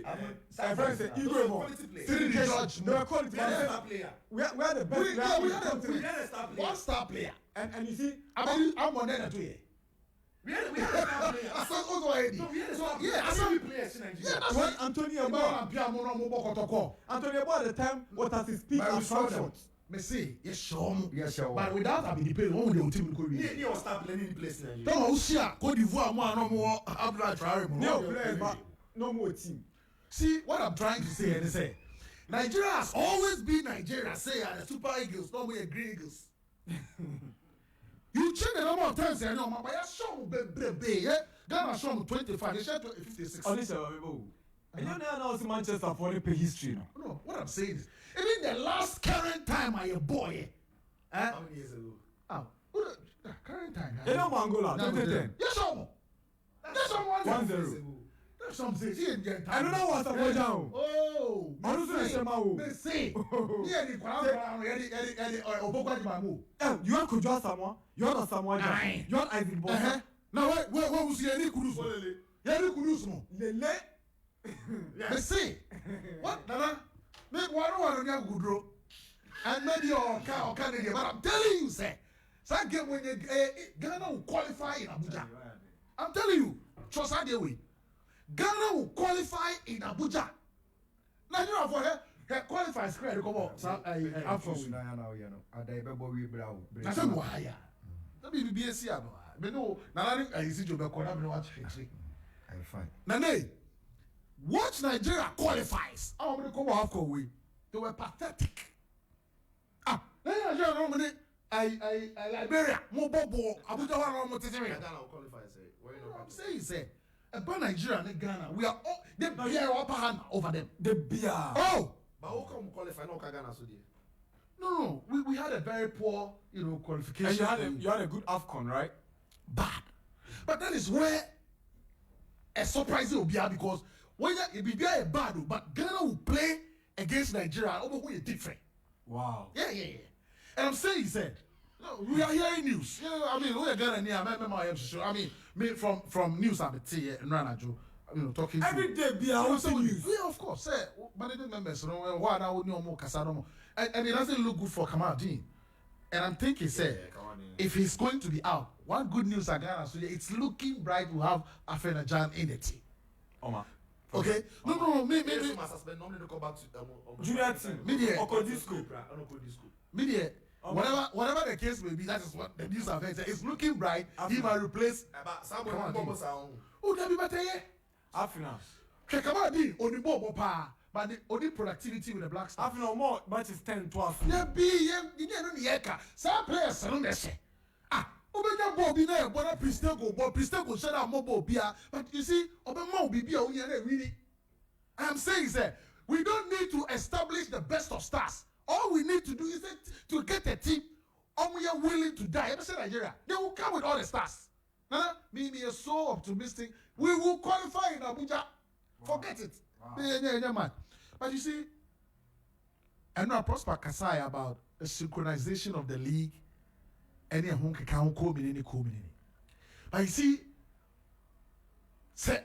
Igwe, Siri George, no quality player. We are the best player. We are one star player. And you see, I'm on that too. We had a star player. I saw also already. I saw players in Nigeria. That's why Antonio Boy at the time, what has his speed and function? Messi, yes, sure. But without having the play, one will team could be. He was start playing in place in Nigeria. Don't know, see, Cote d'Ivoire, no more. Abdullah Traore, no players, but no more team. See, what I'm trying to say is say, Nigeria has always been Nigeria. Say, the Super Eagles, not more Green Eagles. You check the number of times I know, but I show baby, Ghana show 25, they share 56. And you know Manchester for the history now. No, what I'm saying is, even the last current time I a boy, how many years ago? Current time. You know Angola, 2010. Yes, sir. That's 1-0. That's some say. I don't know what's up down. Oh, I don't say Shemao. They say. Yeah, the Kwara, you want to draw someone? You want someone? You want Ivan Bosa? Now, where was Yanni Kudus? Yanni Kudus, no. They say. What, Nana? Maybe one of good road. And maybe your car or Canada, but I'm telling you, sir. Some game when Ghana will qualify in Abuja. I'm telling you, trust that way. Ghana will qualify in Abuja. Nigeria for her qualify square. Come on, I'm from. I said, why? That be BSC. But no, Nana, I see you. I'm fine. Nane, watch Nigeria qualifies. I'm going to come half way. They were pathetic. Nigeria normally. Liberia, Mobobo, Abuja, I'm saying, say, about Nigeria and Ghana, we are all the beer upper hand over them. The beer. Oh, but how come qualify no Ghana so dear? No, we had a very poor, qualification. And you had a good AFCON, right? Bad, but that is where a surprise will be because when it be very bad, but Ghana will play against Nigeria. Over who is different. Wow. Yeah. And I'm saying, he said, no, we are hearing news. I mean, we are getting near. I mean, from news I'm and Nana talking every day. Be our news. Yeah, of course. Management members, why now we more Casado, and it doesn't look good for Kamal Dean. And I'm thinking, if he's going to be out, one good news at Ghana, so it's looking bright. We have Afena Jan in the team. Okay? No, me. Suspend. Normally they come back to Junior team. Media. Media. Whatever the case may be, that is what the news have said. It's looking bright. He might replace. Oh, that be better, yeah. Afina. Check out the only pa, but the only productivity with the Black Stars. Afina more matches 10, 12. Yeah, you don't need some players. Obeka Bobby there, but a Pristego shut out mobile beer. But you see, Obama be really. I'm saying, sir, we don't need to establish the best of stars. All we need to do is to get a team, we are willing to die. Ever say Nigeria, they will come with all the stars. Me is so optimistic. We will qualify in Abuja. Forget it. Yeah, man. But you see, I know Prosper Kasai about the synchronization of the league. Any home can come in. But you see,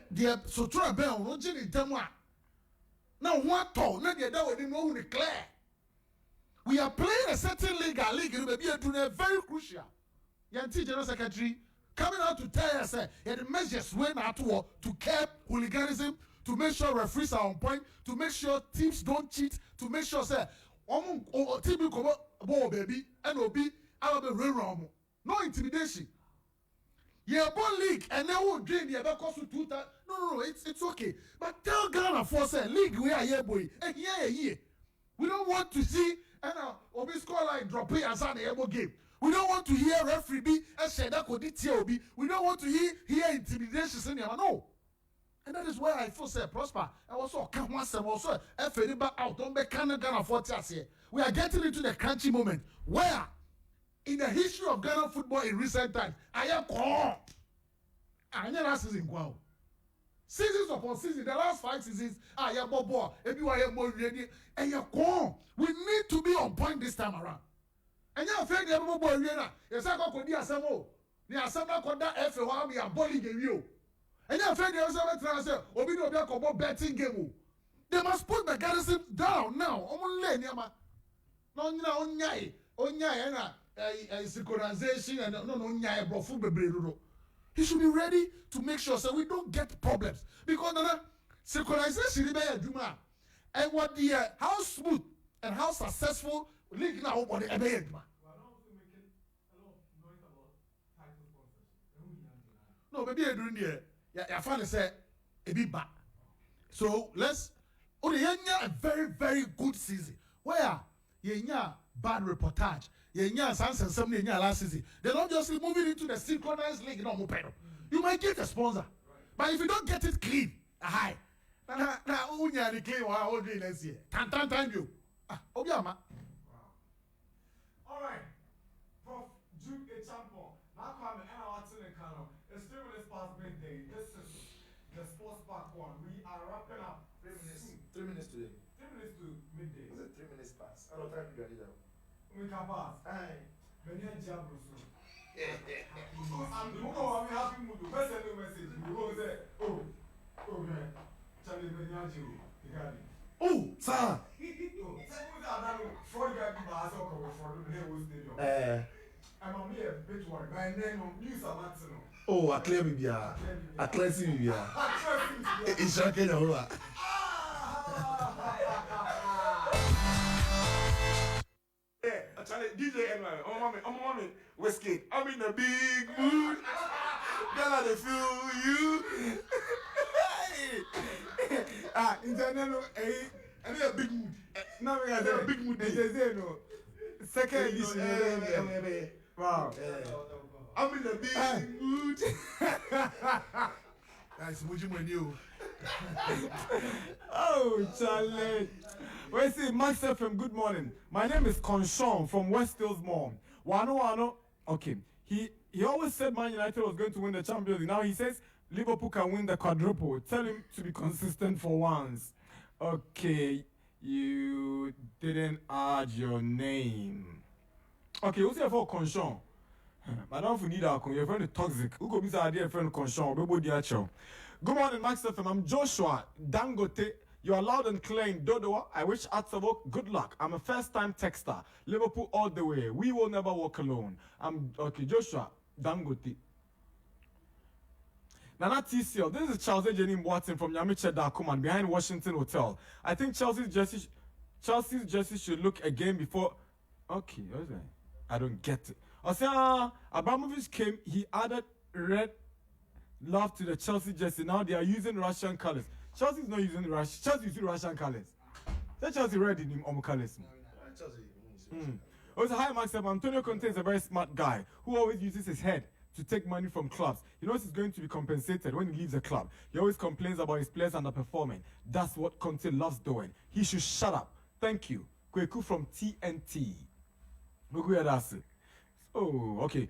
the Sotura Bell, no Jenny Demwa. Now, what tall, not the other, we know who declare. We are playing a certain league, it will be very crucial. Yanti General Secretary coming out to tell us that the measures went out to curb hooliganism, to make sure referees are on point, to make sure teams don't cheat, to make sure, say, team come up, baby, NOB. No intimidation. Yeah, ball league and they won't drain the other cost to 2,000. No, it's okay. But tell Ghana for say league we are here, boy. And yeah. We don't want to see Obi score line drop it as an able game. We don't want to hear referee be and say that could TOB. We don't want to hear intimidation. No. And that is where I feel say Prosper. I also can't want some also if anybody out don't be Ghana for here. We are getting into the crunchy moment where in the history of Ghana football in recent times, I am gone. I never season go. Seasons upon seasons, the last 5 seasons, I am bobo. Everyone am more ready. And you're gone. We need to be on point this time around. And you're afraid you're bobo arena. Yes, I got the assemble. The assembly got that F while we are bowling game you. And you're afraid you're saying transfer. Obi no be a betting game. They must put the garrison down now. No, synchronization and no. He should be ready to make sure so we don't get problems because synchronization is Juma and what the how smooth and how successful league now what the Juma. No, maybe I doing there. Yeah, finally say a bit back. So let's a very, very good season. Where bad reportage. Last season. They're not just moving into the synchronized league. No, you might get a sponsor. But if you don't get it clean, hi. Now, the clean what doing next year. Time you. Obiama. All right. Prof. Duke a champion. Now come and Atsrim Kano. It's 3 minutes past midday. This is the Sportspack1. We are wrapping up. 3 minutes. 3 minutes today. 3 minutes to midday. Was it 3 minutes past? I don't time to do that. We can pass. Aye. When you're Jabruso. I'm happy mood. First send a message. We will say, man. Charlie Benyaji. Oh, sir. I'm a mere bit worried. My name on news I'm answering. Oh, I clear me, I clear me, it's shocking. Charlie, DJ and I'm mommy, whiskey. I'm in a big mood. Gonna they feel you. Internal, I need a big mood. Now we have a big mood. No. Second edition. Wow. I'm in a big mood. That's what you. Oh, Charlie. Where's it? Max FM, good morning. My name is Conchon from West Hills Mall. Waanu. Okay. He always said Man United was going to win the Champions League. Now he says Liverpool can win the quadruple. Tell him to be consistent for once. Okay. You didn't add your name. Okay, who's here for Conchon? Madam, if you need our your friend is toxic. Who go be our dear friend Conchon? Good morning, Max FM. I'm Joshua Dangote. You are loud and clear in Dodowa. I wish Atsrim good luck. I'm a first-time texter. Liverpool all the way. We will never walk alone. I'm okay, Joshua Dangote. Nana TCL, this is Charles Ejenim Watson from Yamiche Dakuman behind Washington Hotel. I think Chelsea's jersey should look again before. Okay, what is that? I don't get it. Abramovich came, he added red love to the Chelsea jersey. Now they are using Russian colors. Chelsea's not using Russian. Chelsea using Russian colors. That Chelsea red in him colors. Also, hi Maxim. Antonio Conte is a very smart guy who always uses his head to take money from clubs. He knows he's going to be compensated when he leaves a club. He always complains about his players underperforming. That's what Conte loves doing. He should shut up. Thank you. Kweku from TNT. Oh, okay.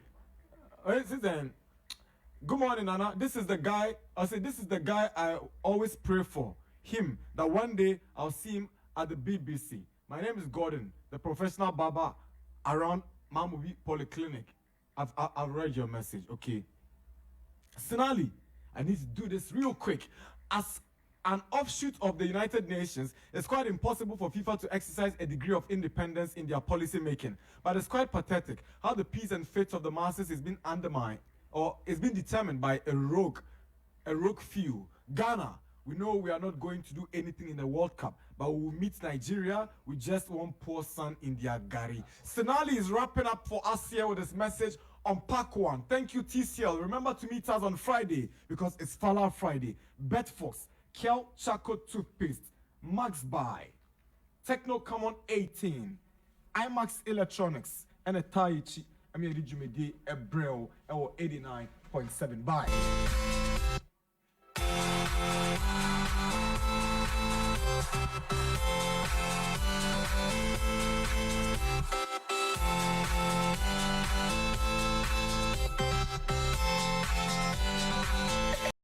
Then, good morning, Nana. This is the guy. This is the guy I always pray for. Him. That one day I'll see him at the BBC. My name is Gordon, the professional barber around Mamubi Polyclinic. I've read your message, okay. Sinali, I need to do this real quick. As an offshoot of the United Nations, it's quite impossible for FIFA to exercise a degree of independence in their policy making. But it's quite pathetic how the peace and faith of the masses is being undermined or is being determined by a rogue few. Ghana, we know we are not going to do anything in the World Cup, but we will meet Nigeria with just one poor son in their gari. Sinali is wrapping up for us here with this message on Pack 1. Thank you, TCL. Remember to meet us on Friday because it's Fala Friday. Betfox, Kel Chaco Toothpaste, Max Buy, Techno Common 18, IMAX Electronics, and a Taichi. I mean, Rijumedi Ebreo, 89.7. Bye.